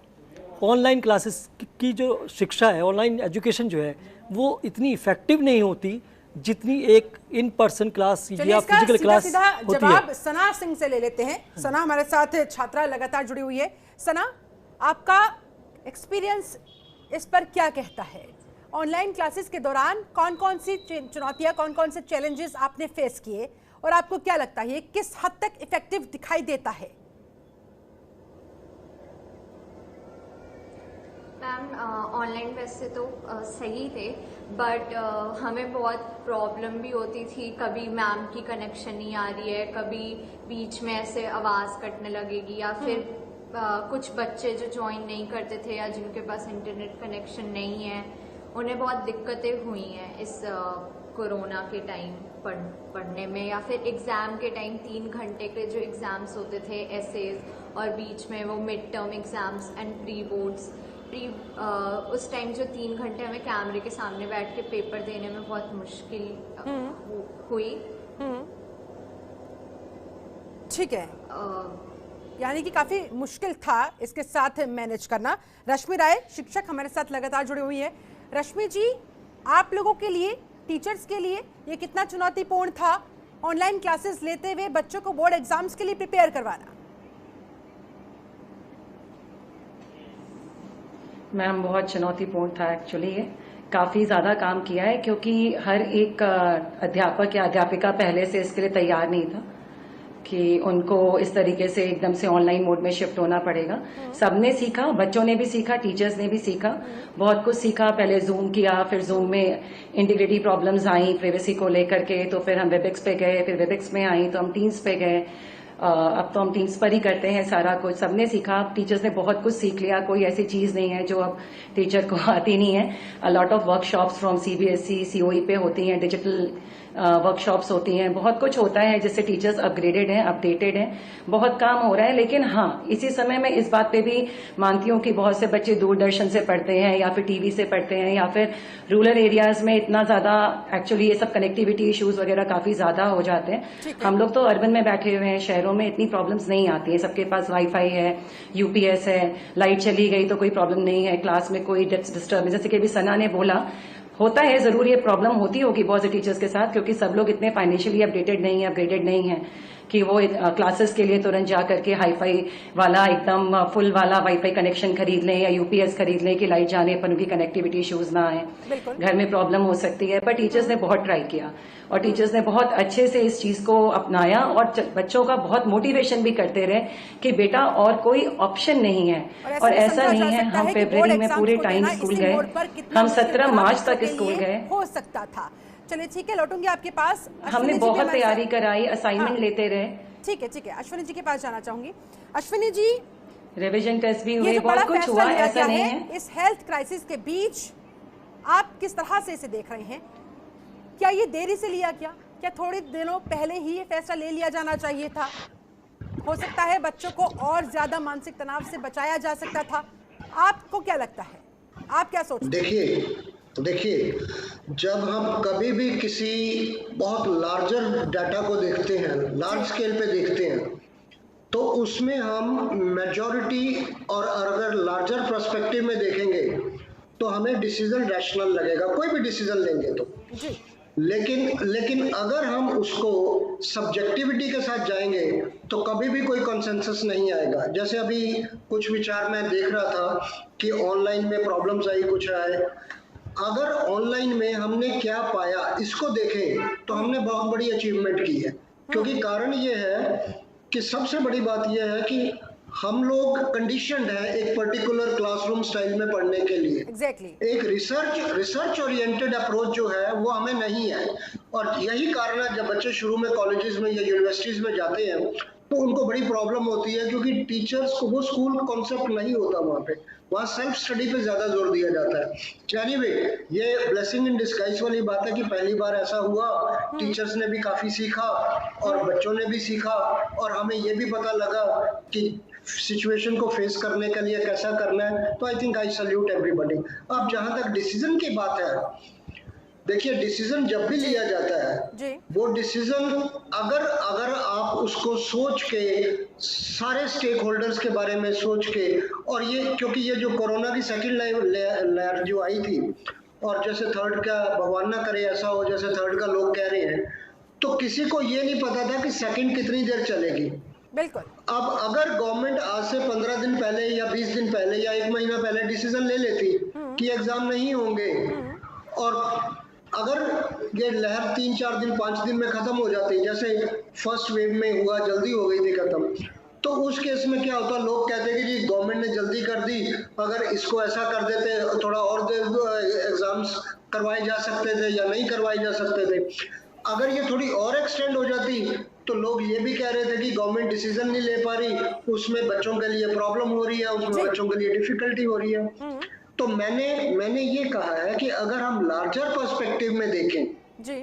ऑनलाइन क्लासेस की जो शिक्षा है, ऑनलाइन एजुकेशन जो है, वो इतनी इफेक्टिव नहीं होती जितनी एक इन पर्सन क्लास या फिजिकल क्लास होती है। जवाब सना सिंह से ले लेते हैं। सना हमारे साथ छात्रा लगातार जुड़ी हुई है। सना, आपका एक्सपीरियंस इस पर क्या कहता है? ऑनलाइन क्लासेस के दौरान कौन कौन सी चुनौतियां, कौन कौन से चैलेंजेस आपने फेस किए और आपको क्या लगता है किस हद तक इफेक्टिव दिखाई देता है? मैम, ऑनलाइन वैसे तो सही थे, बट हमें बहुत प्रॉब्लम भी होती थी। कभी मैम की कनेक्शन नहीं आ रही है, कभी बीच में ऐसे आवाज़ कटने लगेगी, या फिर कुछ बच्चे जो ज्वाइन नहीं करते थे या जिनके पास इंटरनेट कनेक्शन नहीं है, उन्हें बहुत दिक्कतें हुई हैं इस कोरोना के टाइम पढ़ने में, या फिर एग्ज़ाम के टाइम 3 घंटे के जो एग्ज़ाम्स होते थे एसेज, और बीच में वो mid term exams and pre boards. उस टाइम जो 3 घंटे हमें कैमरे के सामने बैठ के पेपर देने में बहुत मुश्किल हुई। ठीक है, यानी कि काफ़ी मुश्किल था इसके साथ मैनेज करना। रश्मि राय, शिक्षक हमारे साथ लगातार जुड़ी हुई है। रश्मि जी, आप लोगों के लिए, टीचर्स के लिए ये कितना चुनौतीपूर्ण था ऑनलाइन क्लासेस लेते हुए बच्चों को बोर्ड एग्जाम्स के लिए प्रिपेयर करवाना? मैम, बहुत चुनौतीपूर्ण था एक्चुअली। ये काफ़ी ज़्यादा काम किया है, क्योंकि हर एक अध्यापक या अध्यापिका पहले से इसके लिए तैयार नहीं था कि उनको इस तरीके से एकदम से ऑनलाइन मोड में शिफ्ट होना पड़ेगा। सबने सीखा, बच्चों ने भी सीखा, टीचर्स ने भी सीखा, बहुत कुछ सीखा। पहले जूम किया, फिर जूम में इंटीग्रिटी प्रॉब्लम्स आई प्राइवेसी को लेकर के, तो फिर हम वेबएक्स पे गए, फिर वेबएक्स में आई तो हम टीम्स पे गए। अब तो हम टीम्स पर ही करते हैं सारा कुछ। सबने सीखा, टीचर्स ने बहुत कुछ सीख लिया। कोई ऐसी चीज़ नहीं है जो अब टीचर को आती नहीं है। A lot of workshops from CBSE COE पे होती हैं, डिजिटल वर्कशॉप्स होती हैं, बहुत कुछ होता है जिससे टीचर्स अपग्रेडेड हैं, अपडेटेड हैं, बहुत काम हो रहा है। लेकिन हाँ, इसी समय मैं इस बात पे भी मानती हूँ कि बहुत से बच्चे दूरदर्शन से पढ़ते हैं या फिर टीवी से पढ़ते हैं, या फिर रूरल एरियाज में इतना ज़्यादा एक्चुअली ये सब कनेक्टिविटी इश्यूज वगैरह काफ़ी ज़्यादा हो जाते हैं। हम लोग तो अर्बन में बैठे हुए हैं, शहरों में इतनी प्रॉब्लम्स नहीं आती है, सबके पास वाईफाई है, UPS है, लाइट चली गई तो कोई प्रॉब्लम नहीं है, क्लास में कोई डिस्टर्ब, जैसे कि अभी सना ने बोला, होता है जरूर, ये प्रॉब्लम होती होगी बहुत से टीचर्स के साथ, क्योंकि सब लोग इतने फाइनेंशियली अपडेटेड नहीं है, अपग्रेडेड नहीं है कि वो क्लासेस के लिए तुरंत जा करके हाईफाई वाला एकदम फुल वाला वाईफाई कनेक्शन खरीद लें या UPS खरीद लें कि लाइट जाने पर उनकी कनेक्टिविटी इश्यूज ना आए, घर में प्रॉब्लम हो सकती है। पर टीचर्स ने बहुत ट्राई किया और टीचर्स ने बहुत अच्छे से इस चीज को अपनाया और बच्चों का बहुत मोटिवेशन भी करते रहे कि बेटा और कोई ऑप्शन नहीं है। और ऐसा नहीं है, हम फरवरी में पूरे टाइम स्कूल गए, हम 17 मार्च तक स्कूल गए, हो सकता था। चलिए ठीक है, लौटूंगी आपके पास। हमने बहुत तैयारी कराई, असाइनमेंट लेते रहे। ठीक है, ठीक है, अश्विनी जी के पास जाना चाहूंगी। अश्विनी जी, रिवीजन टेस्ट भी हुए, बहुत कुछ हुआ, ऐसा नहीं है। इस हेल्थ क्राइसिस के बीच आप किस तरह से इसे देख रहे हैं? क्या ये देरी से लिया गया? क्या थोड़े दिनों पहले ही ये फैसला ले लिया जाना चाहिए था? हो सकता है बच्चों को और ज्यादा मानसिक तनाव से बचाया जा सकता था। आपको क्या लगता है, आप क्या सोचते हैं? देखिए, जब हम कभी भी किसी बहुत लार्जर डाटा को देखते हैं, लार्ज स्केल पे देखते हैं, तो उसमें हम मेजॉरिटी और अगर लार्जर पर्सपेक्टिव में देखेंगे तो हमें डिसीजन रैशनल लगेगा, कोई भी डिसीजन लेंगे तो। लेकिन अगर हम उसको सब्जेक्टिविटी के साथ जाएंगे तो कभी भी कोई कंसेंसस नहीं आएगा। जैसे अभी कुछ विचार मैं देख रहा था कि ऑनलाइन में प्रॉब्लम्स आई, कुछ आए। अगर ऑनलाइन में हमने क्या पाया इसको देखें तो हमने बहुत बड़ी अचीवमेंट की है, क्योंकि कारण ये है कि सबसे बड़ी बात यह है कि हम लोग कंडीशनड है एक पर्टिकुलर क्लासरूम स्टाइल में पढ़ने के लिए। एक रिसर्च ओरिएंटेड अप्रोच जो है वो हमें नहीं है, और यही कारण है जब बच्चे शुरू में कॉलेजेस में या यूनिवर्सिटीज में जाते हैं तो उनको बड़ी प्रॉब्लम होती है, क्योंकि टीचर्स को वो स्कूल कॉन्सेप्ट नहीं होता वहाँ सेल्फ स्टडी पे ज्यादा जोर दिया जाता है। एनीवे, ये ब्लेसिंग इन डिस्गाइज वाली बात है कि पहली बार ऐसा हुआ, टीचर्स ने भी काफी सीखा और बच्चों ने भी सीखा, और हमें ये भी पता लगा कि सिचुएशन को फेस करने के लिए कैसा करना है। तो I think I salute everybody. अब जहां तक डिसीजन की बात है, देखिए डिसीजन जब भी लिया जाता है वो डिसीजन अगर आप उसको सोच के, सारे स्टेक होल्डर्स के बारे में सोच के, और ये क्योंकि ये जो कोरोना की सेकंड लहर जो आई थी, और जैसे थर्ड का भगवान ना करे ऐसा हो जैसे थर्ड का लोग कह रहे हैं, तो किसी को ये नहीं पता था कि सेकंड कितनी देर चलेगी। बिल्कुल। अब अगर गवर्नमेंट आज से 15 दिन पहले या 20 दिन पहले या 1 महीना पहले डिसीजन ले लेती कि एग्जाम नहीं होंगे, और अगर ये लहर 3, 4 दिन, 5 दिन में खत्म हो जाती, जैसे फर्स्ट वेव में हुआ, जल्दी हो गई थी खत्म, तो उस केस में क्या होता, लोग कहते कि जी गवर्नमेंट ने जल्दी कर दी, अगर इसको ऐसा कर देते थोड़ा और देर एग्जाम्स करवाए जा सकते थे या नहीं करवाए जा सकते थे। अगर ये थोड़ी और एक्सटेंड हो जाती तो लोग ये भी कह रहे थे कि गवर्नमेंट डिसीजन नहीं ले पा रही, उसमें बच्चों के लिए प्रॉब्लम हो रही है, उसमें बच्चों के लिए डिफिकल्टी हो रही है। तो मैंने ये कहा है कि अगर हम लार्जर पर्सपेक्टिव में देखें जी,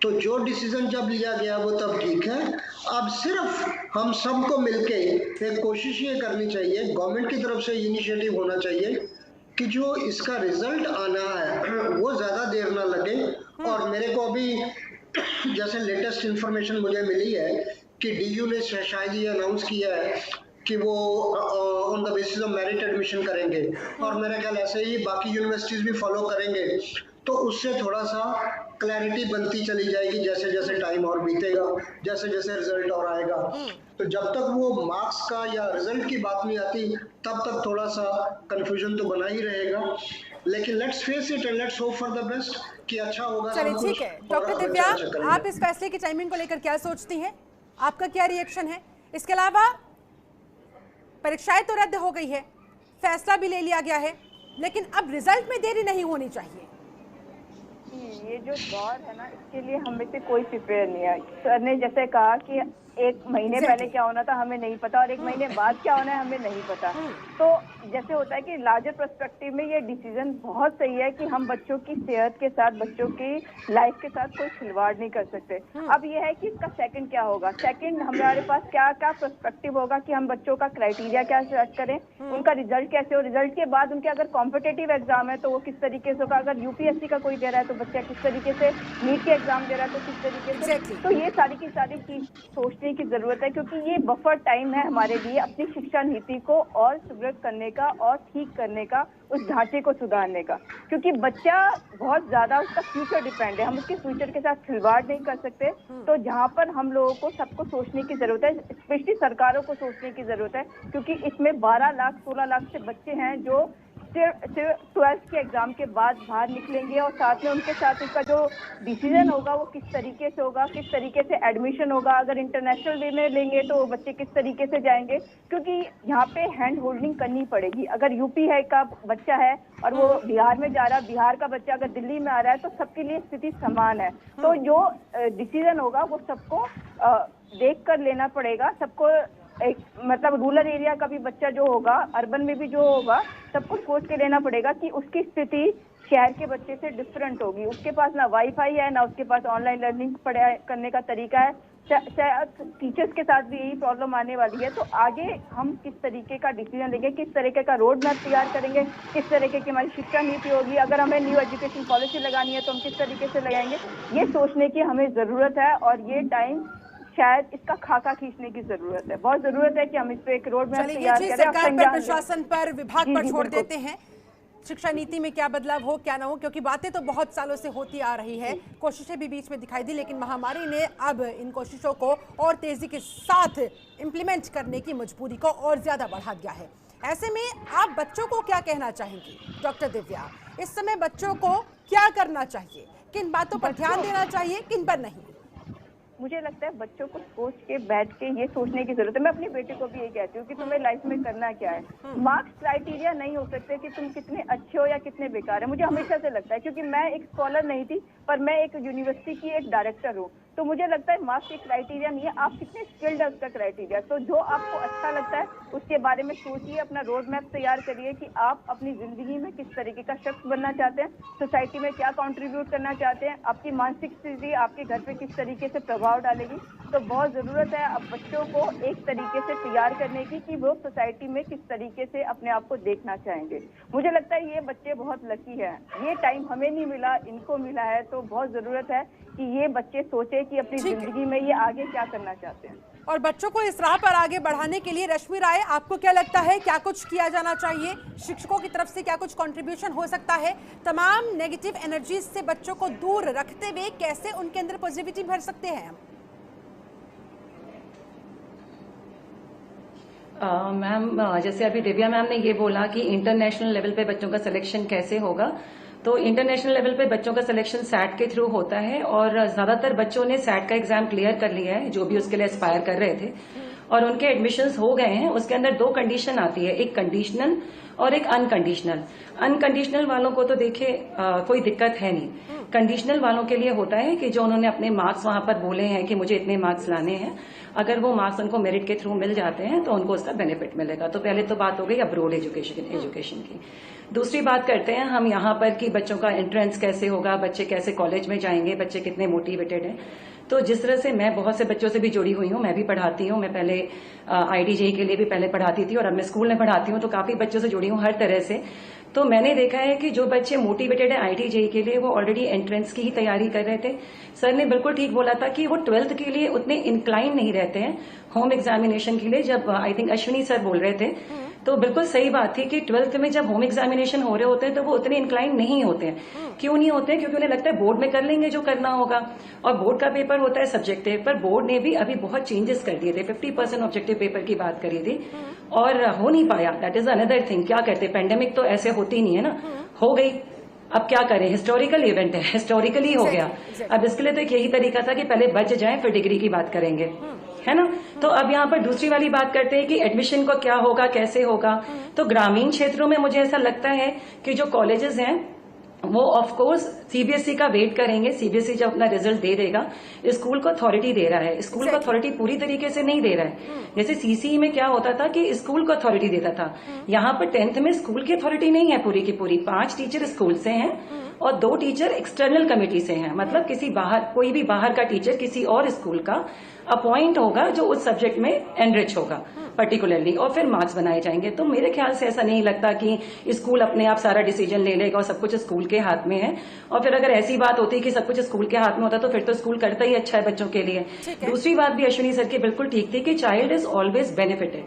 तो जो डिसीजन जब लिया गया वो तब ठीक है। अब सिर्फ हम सबको मिलके एक कोशिश ये करनी चाहिए, गवर्नमेंट की तरफ से इनिशिएटिव होना चाहिए कि जो इसका रिजल्ट आना है वो ज्यादा देर ना लगे। और मेरे को अभी जैसे लेटेस्ट इंफॉर्मेशन मुझे मिली है कि डीयू ने शायद ये अनाउंस किया है कि वो on the basis of merit admission करेंगे, और मेरा ख्याल ऐसे ही बाकी यूनिवर्सिटीज भी फॉलो करेंगे, तो उससे थोड़ा सा क्लैरिटी बनती चली जाएगी जैसे जैसे टाइम और बीतेगा, जैसे जैसे रिजल्ट और आएगा। तो जब तक वो मार्क्स का या रिजल्ट की बात नहीं आती तब तक थोड़ा सा कंफ्यूजन तो बना ही रहेगा, लेकिन let's face it and let's hope for the best कि अच्छा होगा। चलिए ठीक है डॉक्टर दिव्या, आप इस फैसले की टाइमिंग को लेकर क्या सोचती हैं, आपका क्या रिएक्शन है? इसके अलावा परीक्षाएं तो रद्द हो गई है, फैसला भी ले लिया गया है, लेकिन अब रिजल्ट में देरी नहीं होनी चाहिए। ये जो दौर है ना, इसके लिए हमें से कोई प्रिपेयर नहीं है। सर ने जैसे कहा कि 1 महीने पहले क्या होना था हमें नहीं पता, और 1 महीने बाद क्या होना है हमें नहीं पता। तो जैसे होता है कि लार्जर पर्सपेक्टिव में ये डिसीजन बहुत सही है कि हम बच्चों की सेहत के साथ, बच्चों की लाइफ के साथ कोई खिलवाड़ नहीं कर सकते। अब ये है कि इसका सेकंड क्या होगा, सेकंड हमारे पास क्या क्या पर्सपेक्टिव होगा कि हम बच्चों का क्राइटेरिया क्या सेट करें, उनका रिजल्ट कैसे हो, रिजल्ट के बाद उनके अगर कॉम्पिटेटिव एग्जाम है तो वो किस तरीके से होगा, अगर यूपीएससी का कोई दे रहा है तो बच्चा किस तरीके से, नीट के एग्जाम दे रहा है तो किस तरीके से। तो ये सारी की सारी चीज सोचने की जरूरत है, क्योंकि ये बफर टाइम है हमारे लिए अपनी शिक्षा नीति को और सुदृढ़ करने का और ठीक करने का, उस ढांचे को सुधारने का, क्योंकि बच्चा बहुत ज्यादा उसका फ्यूचर डिपेंड है, हम उसके फ्यूचर के साथ खिलवाड़ नहीं कर सकते। तो जहाँ पर हम लोगों को सबको सोचने की जरूरत है, स्पेशली सरकारों को सोचने की जरूरत है, क्योंकि इसमें 12 लाख 16 लाख से बच्चे हैं जो सिर्फ 12th के एग्जाम के बाद बाहर निकलेंगे, और साथ में उनके साथ उनका जो डिसीजन होगा वो किस तरीके से होगा, किस तरीके से एडमिशन होगा, अगर इंटरनेशनल वे में लेंगे तो बच्चे किस तरीके से जाएंगे, क्योंकि यहाँ पे हैंड होल्डिंग करनी पड़ेगी। अगर यूपी है का बच्चा है और वो बिहार में जा रहा है, बिहार का बच्चा अगर दिल्ली में आ रहा है, तो सबके लिए स्थिति समान है। तो जो डिसीजन होगा वो सबको देख कर लेना पड़ेगा, सबको एक मतलब रूरल एरिया का भी बच्चा जो होगा, अर्बन में भी जो होगा, सबको सोच के लेना पड़ेगा कि उसकी स्थिति शहर के बच्चे से डिफरेंट होगी। उसके पास ना वाईफाई है, ना उसके पास ऑनलाइन लर्निंग पढ़ाई करने का तरीका है, शायद टीचर्स के साथ भी यही प्रॉब्लम आने वाली है। तो आगे हम किस तरीके का डिसीजन लेंगे, किस तरीके का रोड मैप तैयार करेंगे, किस तरीके की हमारी शिक्षा नीति होगी, अगर हमें न्यू एजुकेशन पॉलिसी लगानी है तो हम किस तरीके से लगाएंगे, ये सोचने की हमें जरूरत है। और ये टाइम शायद इसका खाका खींचने की जरूरत है, बहुत जरूरत है कि हम इस पे एक रोड मैप तैयार करें। सरकार पर, प्रशासन पर, विभाग पर छोड़ देते हैं शिक्षा नीति में क्या बदलाव हो क्या ना हो, क्योंकि बातें तो बहुत सालों से होती आ रही है, कोशिशें भी बीच में दिखाई दी, लेकिन महामारी ने अब इन कोशिशों को और तेजी के साथ इम्प्लीमेंट करने की मजबूरी को और ज्यादा बढ़ा दिया है। ऐसे में आप बच्चों को क्या कहना चाहेंगी डॉक्टर दिव्या, इस समय बच्चों को क्या करना चाहिए, किन बातों पर ध्यान देना चाहिए, किन पर नहीं? मुझे लगता है बच्चों को सोच के बैठ के ये सोचने की जरूरत है। मैं अपनी बेटी को भी यही कहती हूँ कि तुम्हें लाइफ में करना क्या है। मार्क्स क्राइटेरिया नहीं हो सकते कि तुम कितने अच्छे हो या कितने बेकार है। मुझे हमेशा से लगता है, क्योंकि मैं एक स्कॉलर नहीं थी पर मैं एक यूनिवर्सिटी की एक डायरेक्टर हूँ, तो मुझे लगता है मार्क्स एक क्राइटेरिया नहीं है, आप कितने स्किल्ड है उसका क्राइटेरिया। तो जो आपको अच्छा लगता है उसके बारे में सोचिए, अपना रोड मैप तैयार करिए कि आप अपनी जिंदगी में किस तरीके का शख्स बनना चाहते हैं, सोसाइटी में क्या कंट्रीब्यूट करना चाहते हैं, आपकी मानसिक स्थिति आपके घर पे किस तरीके से प्रभाव डालेगी। तो बहुत जरूरत है अब बच्चों को एक तरीके से तैयार करने की कि वो सोसाइटी में किस तरीके से अपने आप को देखना चाहेंगे। मुझे लगता है ये बच्चे बहुत लकी है, ये टाइम हमें नहीं मिला, इनको मिला है। तो बहुत जरूरत है कि ये बच्चे सोचे कि अपनी जिंदगी में ये आगे क्या करना चाहते हैं। और बच्चों को इस राह पर आगे बढ़ाने के लिए रश्मि राय, आपको क्या लगता है, क्या कुछ किया जाना चाहिए? शिक्षकों की तरफ से क्या कुछ कंट्रीब्यूशन हो सकता है? तमाम नेगेटिव एनर्जीज से बच्चों को दूर रखते हुए कैसे उनके अंदर पॉजिटिविटी भर सकते हैं हम? मैम, जैसे अभी दिव्या मैम ने ये बोला कि इंटरनेशनल लेवल पे बच्चों का सिलेक्शन कैसे होगा, तो इंटरनेशनल लेवल पे बच्चों का सिलेक्शन सैट के थ्रू होता है और ज्यादातर बच्चों ने सैट का एग्जाम क्लियर कर लिया है जो भी उसके लिए एस्पायर कर रहे थे और उनके एडमिशन्स हो गए हैं। उसके अंदर 2 कंडीशन आती है, एक कंडीशनल और एक अनकंडीशनल। अनकंडीशनल वालों को तो देखिए कोई दिक्कत है नहीं। कंडीशनल वालों के लिए होता है कि जो उन्होंने अपने मार्क्स वहां पर बोले हैं कि मुझे इतने मार्क्स लाने हैं, अगर वो मार्क्स उनको मेरिट के थ्रू मिल जाते हैं तो उनको उसका बेनिफिट मिलेगा। तो पहले तो बात हो गई अब्रोड एजुकेशन की। दूसरी बात करते हैं हम यहाँ पर कि बच्चों का एंट्रेंस कैसे होगा, बच्चे कैसे कॉलेज में जाएंगे, बच्चे कितने मोटिवेटेड हैं। तो जिस तरह से मैं बहुत से बच्चों से भी जुड़ी हुई हूँ, मैं भी पढ़ाती हूँ, मैं पहले IIT-JEE के लिए भी पहले पढ़ाती थी और अब मैं स्कूल में पढ़ाती हूँ, तो काफी बच्चों से जुड़ी हूँ हर तरह से। तो मैंने देखा है कि जो बच्चे मोटिवेटेड है IIT-JEE के लिए, वो ऑलरेडी एंट्रेंस की ही तैयारी कर रहे थे। सर ने बिल्कुल ठीक बोला था कि वो 12th के लिए उतने इंक्लाइन नहीं रहते हैं होम एग्जामिनेशन के लिए। जब आई थिंक अश्विनी सर बोल रहे थे तो बिल्कुल सही बात थी कि 12th में जब होम एग्जामिनेशन हो रहे होते हैं तो वो उतने इंक्लाइन नहीं होते हैं। क्यों नहीं होते हैं? क्योंकि उन्हें लगता है बोर्ड में कर लेंगे जो करना होगा, और बोर्ड का पेपर होता है सब्जेक्टिव। पर बोर्ड ने भी अभी बहुत चेंजेस कर दिए थे, 50% ऑब्जेक्टिव पेपर की बात करी थी और हो नहीं पाया। That is another thing. क्या करते, पेंडेमिक तो ऐसे होती नहीं है ना, हो गई, अब क्या करें, हिस्टोरिकल इवेंट है, हिस्टोरिकली हो गया। अब इसके लिए तो एक यही तरीका था कि पहले बच जाए फिर डिग्री की बात करेंगे, है ना। तो अब यहाँ पर दूसरी वाली बात करते हैं कि एडमिशन को क्या होगा, कैसे होगा। तो ग्रामीण क्षेत्रों में मुझे ऐसा लगता है कि जो कॉलेजेस हैं वो ऑफ कोर्स CBSE का वेट करेंगे। CBSE जब अपना रिजल्ट दे देगा, स्कूल को अथॉरिटी दे रहा है, स्कूल को अथॉरिटी पूरी तरीके से नहीं दे रहा है। जैसे CCE में क्या होता था कि स्कूल को अथॉरिटी देता था, यहाँ पर 10th में स्कूल की अथॉरिटी नहीं है पूरी की पूरी। 5 टीचर स्कूल से हैं और 2 टीचर एक्सटर्नल कमेटी से हैं, मतलब किसी बाहर, कोई भी बाहर का टीचर किसी और स्कूल का अपॉइंट होगा जो उस सब्जेक्ट में एनरिच होगा पर्टिकुलरली, और फिर मार्क्स बनाए जाएंगे। तो मेरे ख्याल से ऐसा नहीं लगता कि स्कूल अपने आप सारा डिसीजन ले लेगा और सब कुछ स्कूल के हाथ में है। और फिर अगर ऐसी बात होती कि सब कुछ स्कूल के हाथ में होता तो फिर तो स्कूल करता ही अच्छा है बच्चों के लिए। दूसरी बात भी अश्विनी सर की बिल्कुल ठीक थी कि child is always benefited,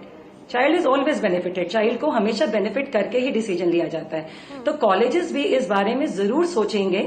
child is always benefited. Child को हमेशा बेनिफिट करके ही डिसीजन लिया जाता है। तो कॉलेजेस भी इस बारे में जरूर सोचेंगे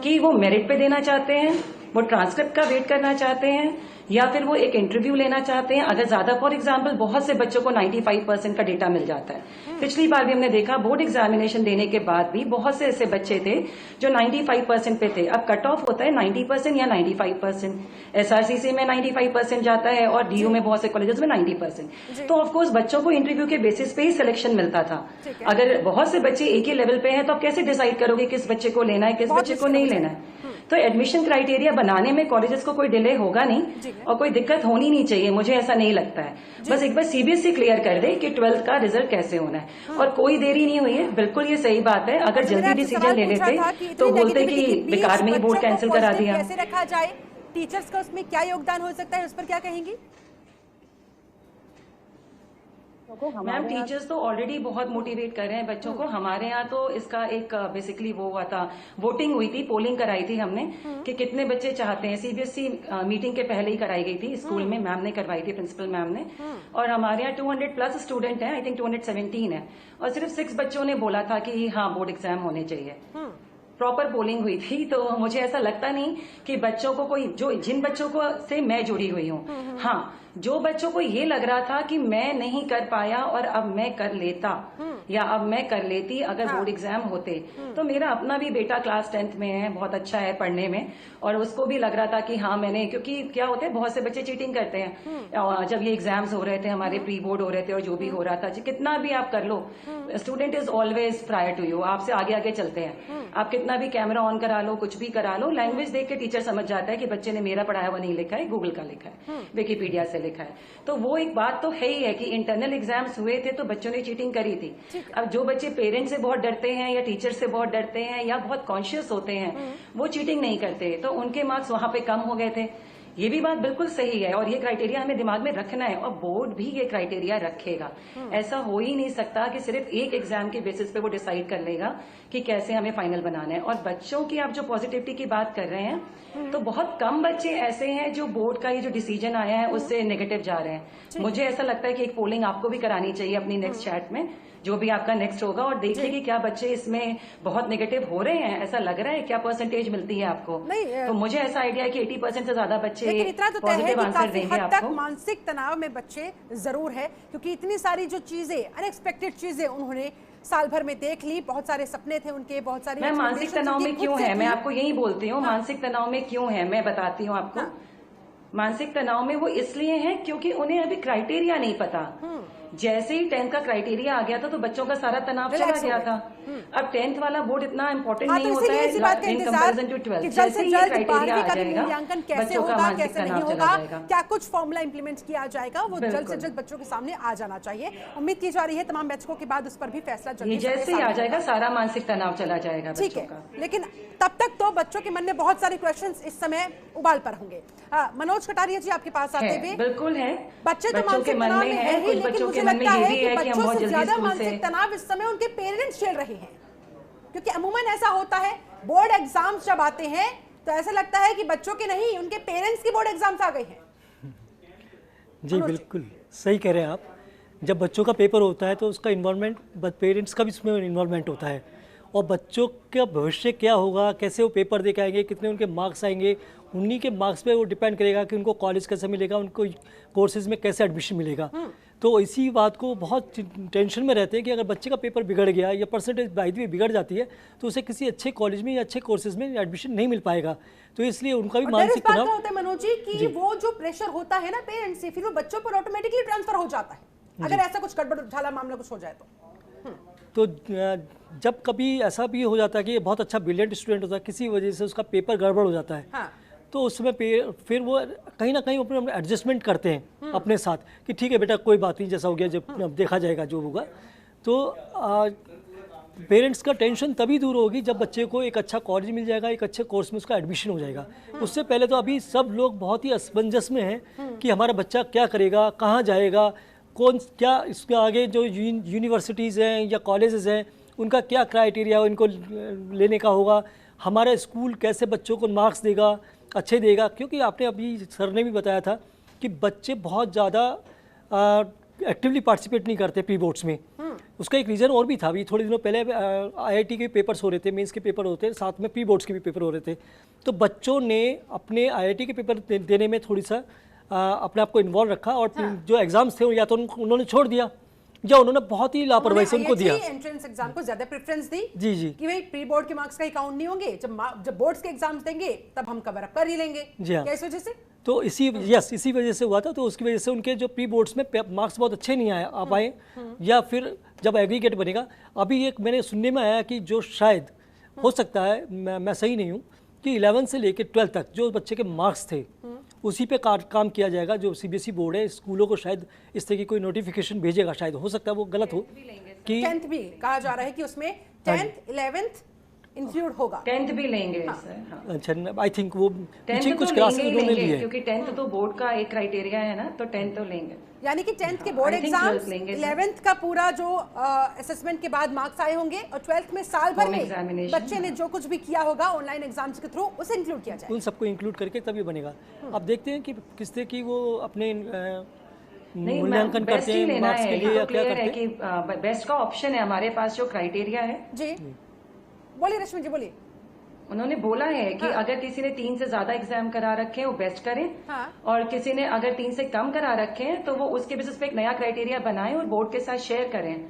कि वो मेरिट पे देना चाहते हैं, वो ट्रांसक्रिप्ट का वेट करना चाहते हैं, या फिर वो एक इंटरव्यू लेना चाहते हैं। अगर ज्यादा, फॉर एग्जांपल, बहुत से बच्चों को 95% का डेटा मिल जाता है। पिछली बार भी हमने देखा बोर्ड एग्जामिनेशन देने के बाद भी बहुत से ऐसे बच्चे थे जो 95% पे थे। अब कट ऑफ होता है 90% या 95%। SRCC में 95% जाता है और DU में बहुत से कॉलेजेस में 90%। तो ऑफकोर्स बच्चों को इंटरव्यू के बेसिस पे ही सिलेक्शन मिलता था। अगर बहुत से बच्चे एक ही लेवल पे हैं तो आप कैसे डिसाइड करोगे किस बच्चे को लेना है, किस बच्चे को नहीं लेना है। तो एडमिशन क्राइटेरिया बनाने में कॉलेजेस को कोई डिले होगा नहीं और कोई दिक्कत होनी नहीं चाहिए, मुझे ऐसा नहीं लगता है। बस एक बार CBSE क्लियर कर दे कि 12th का रिजल्ट कैसे होना है। और कोई देरी नहीं हुई है, बिल्कुल ये सही बात है। अगर जल्दी डिसीजन ले लेते तो बोलते कि बेकार में ही बोर्ड कैंसिल करा दिया। कैसे रखा जाए, टीचर्स का उसमें क्या योगदान हो सकता है, उस पर क्या कहेंगी? मैम, टीचर्स तो ऑलरेडी बहुत मोटिवेट कर रहे हैं बच्चों को। हमारे यहाँ तो इसका एक बेसिकली वो हुआ था, वोटिंग हुई थी, पोलिंग कराई थी हमने कि कितने बच्चे चाहते हैं। CBSE मीटिंग के पहले ही कराई गई थी स्कूल में, मैम ने करवाई थी, प्रिंसिपल मैम ने। और हमारे यहाँ 200+ स्टूडेंट हैं, आई थिंक 217 है, और सिर्फ 6 बच्चों ने बोला था कि हाँ बोर्ड एग्जाम होने चाहिए। प्रॉपर पोलिंग हुई थी। तो मुझे ऐसा लगता नहीं कि बच्चों को कोई, जो जिन बच्चों को से मैं जुड़ी हुई हूँ, हाँ, जो बच्चों को ये लग रहा था कि मैं नहीं कर पाया और अब मैं कर लेता, या अब मैं कर लेती अगर बोर्ड एग्जाम होते। तो मेरा अपना भी बेटा क्लास 10th में है, बहुत अच्छा है पढ़ने में, और उसको भी लग रहा था कि हाँ मैंने, क्योंकि क्या होता है बहुत से बच्चे चीटिंग करते हैं। जब ये एग्जाम्स हो रहे थे हमारे, प्री बोर्ड हो रहे थे और जो भी हो रहा था, कितना भी आप कर लो, student is always prior to you, आपसे आगे आगे चलते हैं। आप कितना भी कैमरा ऑन करा लो, कुछ भी करा लो, लैंग्वेज देख के टीचर समझ जाता है कि बच्चे ने मेरा पढ़ाया हुआ नहीं लिखा है, गूगल का लिखा है, विकिपीडिया से लिखा है। तो वो एक बात तो है ही है कि इंटरनल एग्जाम्स हुए थे तो बच्चों ने चीटिंग करी थी। अब जो बच्चे पेरेंट्स से बहुत डरते हैं या टीचर से बहुत डरते हैं या बहुत कॉन्शियस होते हैं, वो चीटिंग नहीं करते, तो उनके मार्क्स वहां पे कम हो गए थे। ये भी बात बिल्कुल सही है और ये क्राइटेरिया हमें दिमाग में रखना है और बोर्ड भी ये क्राइटेरिया रखेगा। ऐसा हो ही नहीं सकता कि सिर्फ एक एग्जाम के बेसिस पे वो डिसाइड कर लेगा कि कैसे हमें फाइनल बनाना है। और बच्चों की आप जो पॉजिटिविटी की बात कर रहे हैं, तो बहुत कम बच्चे ऐसे हैं जो बोर्ड का ये जो डिसीजन आया है उससे नेगेटिव जा रहे हैं। मुझे ऐसा लगता है कि एक पोलिंग आपको भी करानी चाहिए अपनी नेक्स्ट चैट में, जो भी आपका नेक्स्ट होगा, और देखिए कि क्या बच्चे इसमें बहुत नेगेटिव हो रहे हैं, ऐसा लग रहा है, क्या परसेंटेज मिलती है आपको। तो मुझे ऐसा आइडिया है कि 80% से ज्यादा बच्चे पॉजिटिव आंसर देंगे आपको। मानसिक तनाव में बच्चे जरूर है, क्योंकि इतनी सारी जो चीजें, अनएक्सपेक्टेड चीजें उन्होंने साल भर में देख ली, बहुत सारे सपने थे उनके, बहुत सारी। मैं मानसिक तनाव में क्यों है, मैं आपको यही बोलती हूँ, मानसिक तनाव में क्यों है मैं बताती हूँ आपको। मानसिक तनाव में वो इसलिए है क्योंकि उन्हें अभी क्राइटेरिया नहीं पता। जैसे ही 10th का क्राइटेरिया आ गया था तो बच्चों का सारा तनाव चला गया था। अब 10th वाला बोर्ड इतना इम्पोर्टेंट नहीं होता है इन कंपैरिजन टू 12th। जैसे ही क्राइटेरिया आ जाएगा, बच्चों का मानसिक तनाव चला जाएगा। क्या कुछ फॉर्मूला इंप्लीमेंट किया जाएगा, वो जल्द से जल्द बच्चों के सामने आ जाना चाहिए। उम्मीद की जा रही है तमाम बैठकों के बाद उस पर भी फैसला जल्दी जैसे ही आ जाएगा, सारा मानसिक तनाव चला जाएगा बच्चों का। लेकिन तब तक तो बच्चों के मन में बहुत सारे क्वेश्चंस इस समय उबाल पर होंगे। मनोज कटारिया जी आपके पास आते हुए, बिल्कुल है, बच्चे तो मानसिक तनाव में है ही, लेकिन मुझे लगता है कि बच्चों से ज्यादा मानसिक तनाव इस समय उनके पेरेंट्स झेल रहे हैं, क्योंकि अमूमन ऐसा होता है बोर्ड एग्जाम्स जब आते हैं तो ऐसा लगता है कि बच्चों के नहीं, उनके पेरेंट्स की बोर्ड एग्जाम्स आ गए हैं। जी बिल्कुल सही कह रहे हैं आप। जब बच्चों का पेपर होता है तो उसका इन्वॉल्वमेंट, पेरेंट्स का भी उसमें इन्वॉल्वमेंट होता है, और बच्चों का भविष्य क्या होगा, कैसे वो पेपर दे के आएंगे, कितने उनके मार्क्स आएंगे, उन्हीं के मार्क्स पे वो डिपेंड करेगा कि उनको कॉलेज कैसे मिलेगा, उनको कोर्सेज में कैसे एडमिशन मिलेगा। तो इसी बात को बहुत टेंशन में रहते हैं कि अगर बच्चे का पेपर बिगड़ गया या परसेंटेज बाई द वे बिगड़ जाती है तो उसे किसी अच्छे कॉलेज में या अच्छे कोर्सेज में एडमिशन नहीं मिल पाएगा। तो इसलिए उनका भी मानसिक तनाव होता है मनोज जी कि वो जो प्रेशर होता है ना पेरेंट्स से, फिर वो बच्चों पर ऑटोमेटिकली ट्रांसफर हो जाता है अगर ऐसा कुछ गड़बड़ झाला मामला कुछ हो जाए तो जब कभी ऐसा भी हो जाता है कि बहुत अच्छा ब्रिलियंट स्टूडेंट होता है, किसी वजह से उसका पेपर गड़बड़ हो जाता है, तो उसमें फिर वो कहीं ना कहीं अपने एडजस्टमेंट करते हैं अपने साथ कि ठीक है बेटा कोई बात नहीं, जैसा हो गया जब देखा जाएगा जो होगा। तो पेरेंट्स का टेंशन तभी दूर होगी जब बच्चे को एक अच्छा कॉलेज मिल जाएगा, एक अच्छे कोर्स में उसका एडमिशन हो जाएगा। उससे पहले तो अभी सब लोग बहुत ही असमंजस में हैं कि हमारा बच्चा क्या करेगा, कहाँ जाएगा, कौन क्या इसके आगे जो यूनिवर्सिटीज़ हैं या कॉलेजेस हैं उनका क्या क्राइटेरिया इनको लेने का होगा, हमारा स्कूल कैसे बच्चों को मार्क्स देगा, अच्छे देगा। क्योंकि आपने अभी सर ने भी बताया था कि बच्चे बहुत ज़्यादा एक्टिवली पार्टिसिपेट नहीं करते प्री बोर्ड्स में। उसका एक रीज़न और भी था। अभी थोड़े दिनों पहले आईआईटी के पेपर्स हो रहे थे, मेंस के पेपर होते थे, साथ में प्री बोर्ड्स के भी पेपर हो रहे थे। तो बच्चों ने अपने आईआईटी के पेपर देने में थोड़ी सा अपने आप को इन्वॉल्व रखा और जो एग्जाम्स थे या तो उन्होंने छोड़ दिया या उन्होंने बहुत ही लापरवाही से उनको दिया। एंट्रेंस एग्जाम को ज्यादा प्रेफरेंस दी जी जी कि भाई प्री बोर्ड के मार्क्स का ही काउंट नहीं होंगे, जब बोर्ड्स के एग्जाम्स देंगे तब हम कवर अप कर ही लेंगे। जी हाँ, इस वजह से तो इसी वजह से हुआ था। तो उसकी वजह से उनके जो प्री बोर्ड्स में मार्क्स बहुत अच्छे नहीं आ पाए, या फिर जब एग्रीगेट बनेगा। अभी एक मैंने सुनने में आया कि जो शायद हो सकता है, मैं सही नहीं हूँ, कि 11 से लेकर 12 तक जो बच्चे के मार्क्स थे उसी पे काम किया जाएगा। जो सीबीएसई बोर्ड है स्कूलों को शायद इस तरह की कोई नोटिफिकेशन भेजेगा, शायद हो सकता है वो गलत हो कि 10th भी कहा जा रहा है कि उसमें 10th 11th इंक्लूड होगा, 10th भी लेंगे। अच्छा, आई थिंक वो पीछे कुछ क्लासेस उन्होंने लिए, क्योंकि 10th तो बोर्ड का एक क्राइटेरिया है ना, तो 10th तो लेंगे। यानी कि 10th के बोर्ड एग्जाम्स, 11th का पूरा जो असेसमेंट के बाद मार्क्स आए होंगे, और 12th में साल भर में बच्चे ने जो कुछ भी किया होगा ऑनलाइन एग्जाम्स के थ्रू उसे इंक्लूड किया जाएगा। उन सबको इंक्लूड करके तभी बनेगा। अब देखते हैं कि किस तरह की वो अपने मूल्यांकन करते हैं मार्क्स के लिए, या क्या करते हैं। कि बेस्ट का ऑप्शन है हमारे पास जो क्राइटेरिया है। जी बोलिए रश्मि जी, बोलिए। उन्होंने बोला है कि अगर किसी ने 3 से ज्यादा एग्जाम करा रखे हैं वो बेस्ट करें, और किसी ने अगर 3 से कम करा रखे हैं तो वो उसके बेसिस पे एक नया क्राइटेरिया बनाएं और बोर्ड के साथ शेयर करें।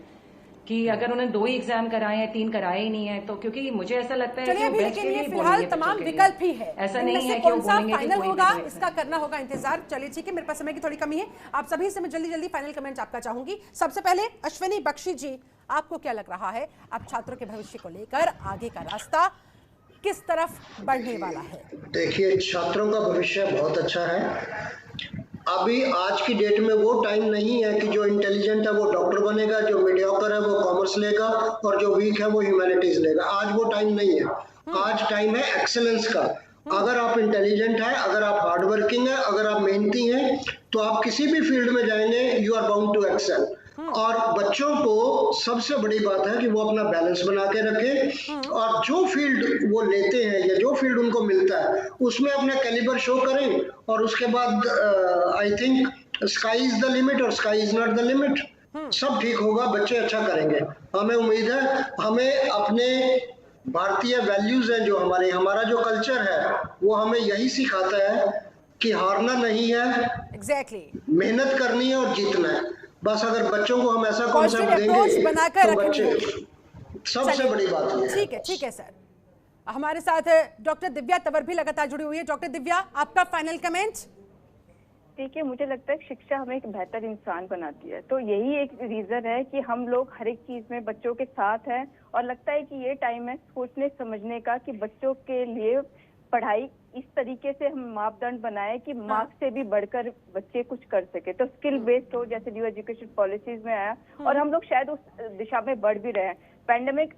कि अगर उन्होंने 2 ही एग्जाम कराए हैं, 3 कराए ही नहीं है, तो क्योंकि मुझे ऐसा लगता है चलिए कि अभी वो बेस्ट लेकिन के ये लिए फिलहाल बोलेंगे तमाम बच्चों के लिए। विकल्प ही है, ऐसा इनमें नहीं से है कि वो कौन सा बोलेंगे कि फाइनल कोई भी होगा दो इसका करना होगा इंतजार। चलिए ठीक है, मेरे पास समय की थोड़ी कमी है, आप सभी से मैं जल्दी फाइनल कमेंट आपका चाहूंगी। सबसे पहले अश्विनी बख्शी जी, आपको क्या लग रहा है, अब छात्रों के भविष्य को लेकर आगे का रास्ता किस तरफ बढ़ने वाला है? देखिए, छात्रों का भविष्य बहुत अच्छा है। अभी आज की डेट में वो टाइम नहीं है कि जो इंटेलिजेंट है वो डॉक्टर बनेगा, जो मीडियोकर है वो कॉमर्स लेगा और जो वीक है वो ह्यूमैनिटीज लेगा। आज वो टाइम नहीं है। आज टाइम है एक्सेलेंस का। अगर आप इंटेलिजेंट है, अगर आप हार्ड वर्किंग है, अगर आप मेहनती हैं, तो आप किसी भी फील्ड में जाएंगे, you are bound to excel. और बच्चों को सबसे बड़ी बात है कि वो अपना बैलेंस बना के रखें और जो फील्ड वो लेते हैं या जो फील्ड उनको मिलता है उसमें अपना कैलिबर शो करें। और उसके बाद I think sky is the limit और sky is not the limit. सब ठीक होगा, बच्चे अच्छा करेंगे, हमें उम्मीद है। हमें अपने भारतीय वैल्यूज हैं जो हमारा जो कल्चर है वो हमें यही सिखाता है कि हारना नहीं है, एग्जैक्टली मेहनत करनी है और जीतना है। बस अगर बच्चों को हम ऐसा पॉजिटिव कॉन्सेप्ट अप्रोच देंगे बनाकर तो रखेंगे। बच्चे, सबसे बड़ी बात ये है। ठीक है सर। हमारे साथ डॉक्टर दिव्या तंवर भी लगातार जुड़ी हुई है। डॉक्टर दिव्या, आपका फाइनल कमेंट? देखिए, मुझे लगता है कि शिक्षा हमें एक बेहतर इंसान बनाती है, तो यही एक रीजन है कि हम लोग हर एक चीज में बच्चों के साथ हैं। और लगता है कि ये टाइम है सोचने समझने का कि बच्चों के लिए पढ़ाई इस तरीके से हम मापदंड बनाए कि मार्क्स से भी बढ़कर बच्चे कुछ कर सके। तो स्किल बेस्ड हो, जैसे न्यू एजुकेशन पॉलिसीज में आया, और हम लोग शायद उस दिशा में बढ़ भी रहे हैं। पैंडेमिक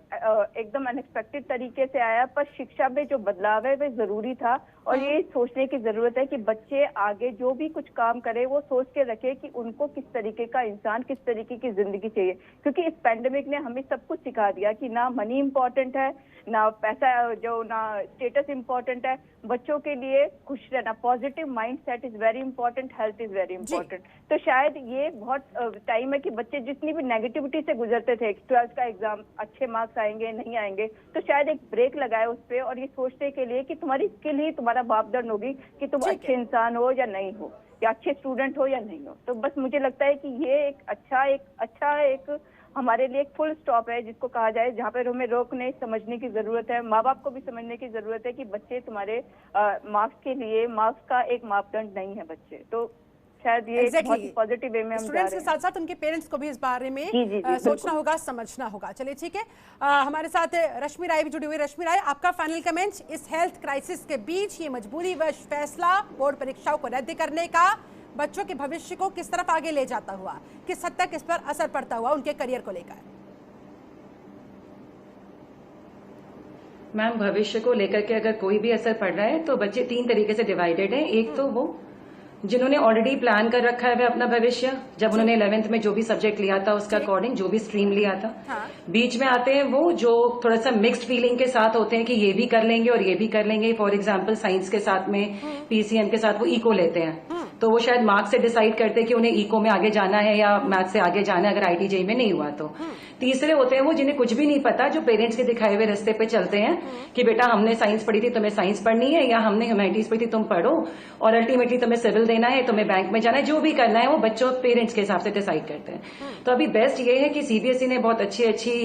एकदम अनएक्सपेक्टेड तरीके से आया, पर शिक्षा में जो बदलाव है वह जरूरी था। और ये सोचने की जरूरत है कि बच्चे आगे जो भी कुछ काम करे वो सोच के रखे कि उनको किस तरीके का इंसान, किस तरीके की जिंदगी चाहिए। क्योंकि इस पैंडेमिक ने हमें सब कुछ सिखा दिया कि ना मनी इम्पोर्टेंट है, ना पैसा, जो ना स्टेटस इम्पोर्टेंट है। बच्चों के लिए खुश रहना, positive mind set is very important, health is very important. तो शायद ये बहुत टाइम है कि बच्चे जितनी भी नेगेटिविटी से गुजरते थे, 12th का एग्जाम अच्छे मार्क्स आएंगे नहीं आएंगे, तो शायद एक ब्रेक लगाए उस पर और ये सोचने के लिए कि तुम्हारी स्किल ही तुम्हारा मापदंड होगी कि तुम अच्छे इंसान हो या नहीं हो, या अच्छे स्टूडेंट हो या नहीं हो। तो बस मुझे लगता है कि ये एक अच्छा हमारे लिए एक फुल स्टॉप है जिसको कहा जाए, जहाँ पर हमें रोकने समझने की जरूरत है। माँ बाप को भी समझने की जरूरत है कि बच्चे तुम्हारे मार्क्स के लिए, मार्क्स का एक मापदंड नहीं है बच्चे। तो शायद ये बहुत ही पॉजिटिव वे में हम जा रहे हैं। स्टूडेंट्स के साथ साथ उनके पेरेंट्स को भी इस बारे में सोचना होगा, समझना होगा। चलिए ठीक है, हमारे साथ रश्मि राय भी जुड़ी हुई। रश्मि राय, आपका फाइनल कमेंट इस हेल्थ क्राइसिस के बीच ये मजबूरीवश फैसला बोर्ड परीक्षाओं को रद्द करने का बच्चों के भविष्य को किस तरफ आगे ले जाता हुआ, किस हद तक इस पर असर पड़ता हुआ उनके करियर को लेकर? मैम, भविष्य को लेकर के अगर कोई भी असर पड़ रहा है तो बच्चे 3 तरीके से डिवाइडेड हैं। एक तो वो जिन्होंने ऑलरेडी प्लान कर रखा है वे अपना भविष्य, जब उन्होंने 11th में जो भी सब्जेक्ट लिया था उसका अकॉर्डिंग जो भी स्ट्रीम लिया था। बीच में आते हैं वो जो थोड़ा सा मिक्स्ड फीलिंग के साथ होते हैं कि ये भी कर लेंगे और ये भी कर लेंगे। फॉर एग्जांपल साइंस के साथ में, पीसीएम के साथ वो इको लेते हैं, तो वो शायद मार्क्स से डिसाइड करते हैं कि उन्हें इको में आगे जाना है या मैथ से आगे जाना है अगर आईटीजेई में नहीं हुआ तो। तीसरे होते हैं वो जिन्हें कुछ भी नहीं पता, जो पेरेंट्स के दिखाए हुए रास्ते पे चलते हैं कि बेटा हमने साइंस पढ़ी थी तुम्हें साइंस पढ़नी है, या हमने ह्यूमैनिटीज पढ़ी थी तुम पढ़ो, और अल्टीमेटली तुम्हें सिविल देना है, तुम्हें बैंक में जाना है, जो भी करना है वो बच्चों पेरेंट्स के हिसाब से डिसाइड करते हैं। तो अभी बेस्ट ये है कि सीबीएसई ने बहुत अच्छी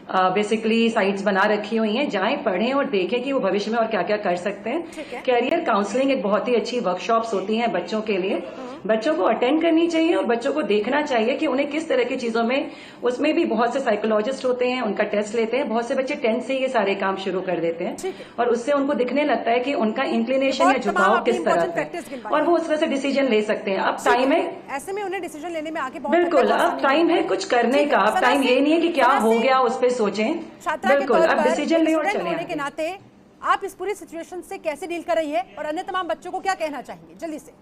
बेसिकली साइट्स बना रखी हुई हैं, जाएं पढ़ें और देखें कि वो भविष्य में और क्या क्या कर सकते हैं। कैरियर काउंसलिंग एक बहुत ही अच्छी वर्कशॉप्स होती हैं बच्चों के लिए, बच्चों को अटेंड करनी चाहिए और बच्चों को देखना चाहिए कि उन्हें किस तरह की चीजों में, उसमें भी बहुत से साइकोलॉजिस्ट होते हैं, उनका टेस्ट लेते हैं। बहुत से बच्चे 10th से ये सारे काम शुरू कर देते हैं और उससे उनको दिखने लगता है कि उनका इंक्लिनेशन या झुकाव किस तरह है और वो उस तरह से डिसीजन ले सकते हैं। अब टाइम है ऐसे में उन्हें डिसीजन लेने में आगे बिल्कुल, अब टाइम है कुछ करने का। अब टाइम ये नहीं है कि क्या हो गया उस पर सोचें, बिल्कुल अब डिसीजन ले और चलें। होने के नाते आप इस पूरी सिचुएशन से कैसे डील कर रही है और अन्य तमाम बच्चों को क्या कहना चाहेंगे, जल्दी से?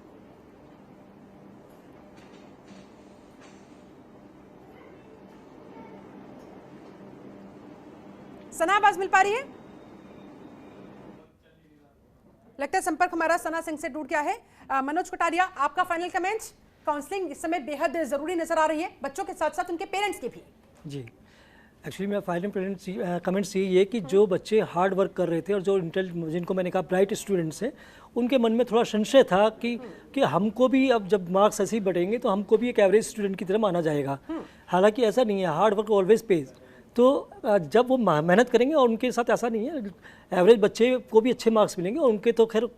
सना, आवाज मिल पा रही है? लगता है संपर्क हमारा सना सिंह से टूट गया है। मनोज कटारिया, आपका फाइनल कमेंट? काउंसलिंग इस समय बेहद जरूरी नजर आ रही है बच्चों के साथ साथ उनके पेरेंट्स के भी। जी, एक्चुअली मेरा फाइनल कमेंट्स यही है कि जो बच्चे हार्ड वर्क कर रहे थे और जो जिनको मैंने कहा ब्राइट स्टूडेंट्स हैं, उनके मन में थोड़ा संशय था कि हमको भी अब जब मार्क्स ऐसे ही बढ़ेंगे तो हमको भी एक एवरेज स्टूडेंट की तरह माना जाएगा। हालांकि ऐसा नहीं है, हार्ड वर्क ऑलवेज पेज। तो जब वो मेहनत करेंगे, और उनके साथ ऐसा नहीं है, एवरेज बच्चे को भी अच्छे मार्क्स मिलेंगे, और उनके तो खैर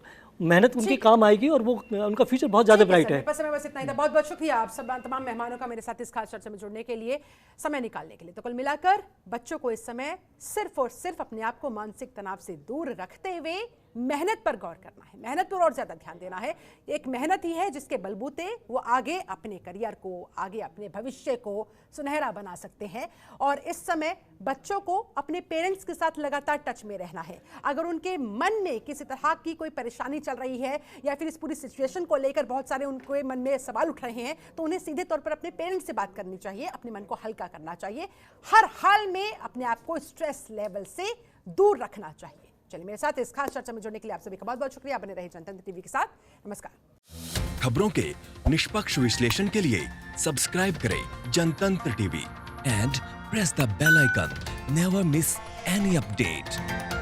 मेहनत उनके काम आएगी, और वो उनका फ्यूचर बहुत ज़्यादा ब्राइट है। बस बस इतना ही था। बहुत बहुत शुक्रिया आप सब तमाम मेहमानों का मेरे साथ इस खास चर्चा में जुड़ने के लिए, समय निकालने के लिए। तो कुल मिलाकर बच्चों को इस समय सिर्फ और सिर्फ अपने आप को मानसिक तनाव से दूर रखते हुए मेहनत पर गौर करना है, मेहनत पर और ज्यादा ध्यान देना है। एक मेहनत ही है जिसके बलबूते वो आगे अपने करियर को, आगे अपने भविष्य को सुनहरा बना सकते हैं। और इस समय बच्चों को अपने पेरेंट्स के साथ लगातार टच में रहना है। अगर उनके मन में किसी तरह की कोई परेशानी चल रही है, या फिर इस पूरी सिचुएशन को लेकर बहुत सारे उनके मन में सवाल उठ रहे हैं, तो उन्हें सीधे तौर पर अपने पेरेंट्स से बात करनी चाहिए, अपने मन को हल्का करना चाहिए, हर हाल में अपने आप को स्ट्रेस लेवल से दूर रखना चाहिए। चलिए, मेरे साथ इस खास चर्चा में जुड़ने के लिए आप सभी का बहुत बहुत शुक्रिया। बने रहिए जनतंत्र टीवी के साथ। नमस्कार। खबरों के निष्पक्ष विश्लेषण के लिए सब्सक्राइब करें Jantantra TV and press the bell icon. Never miss any update.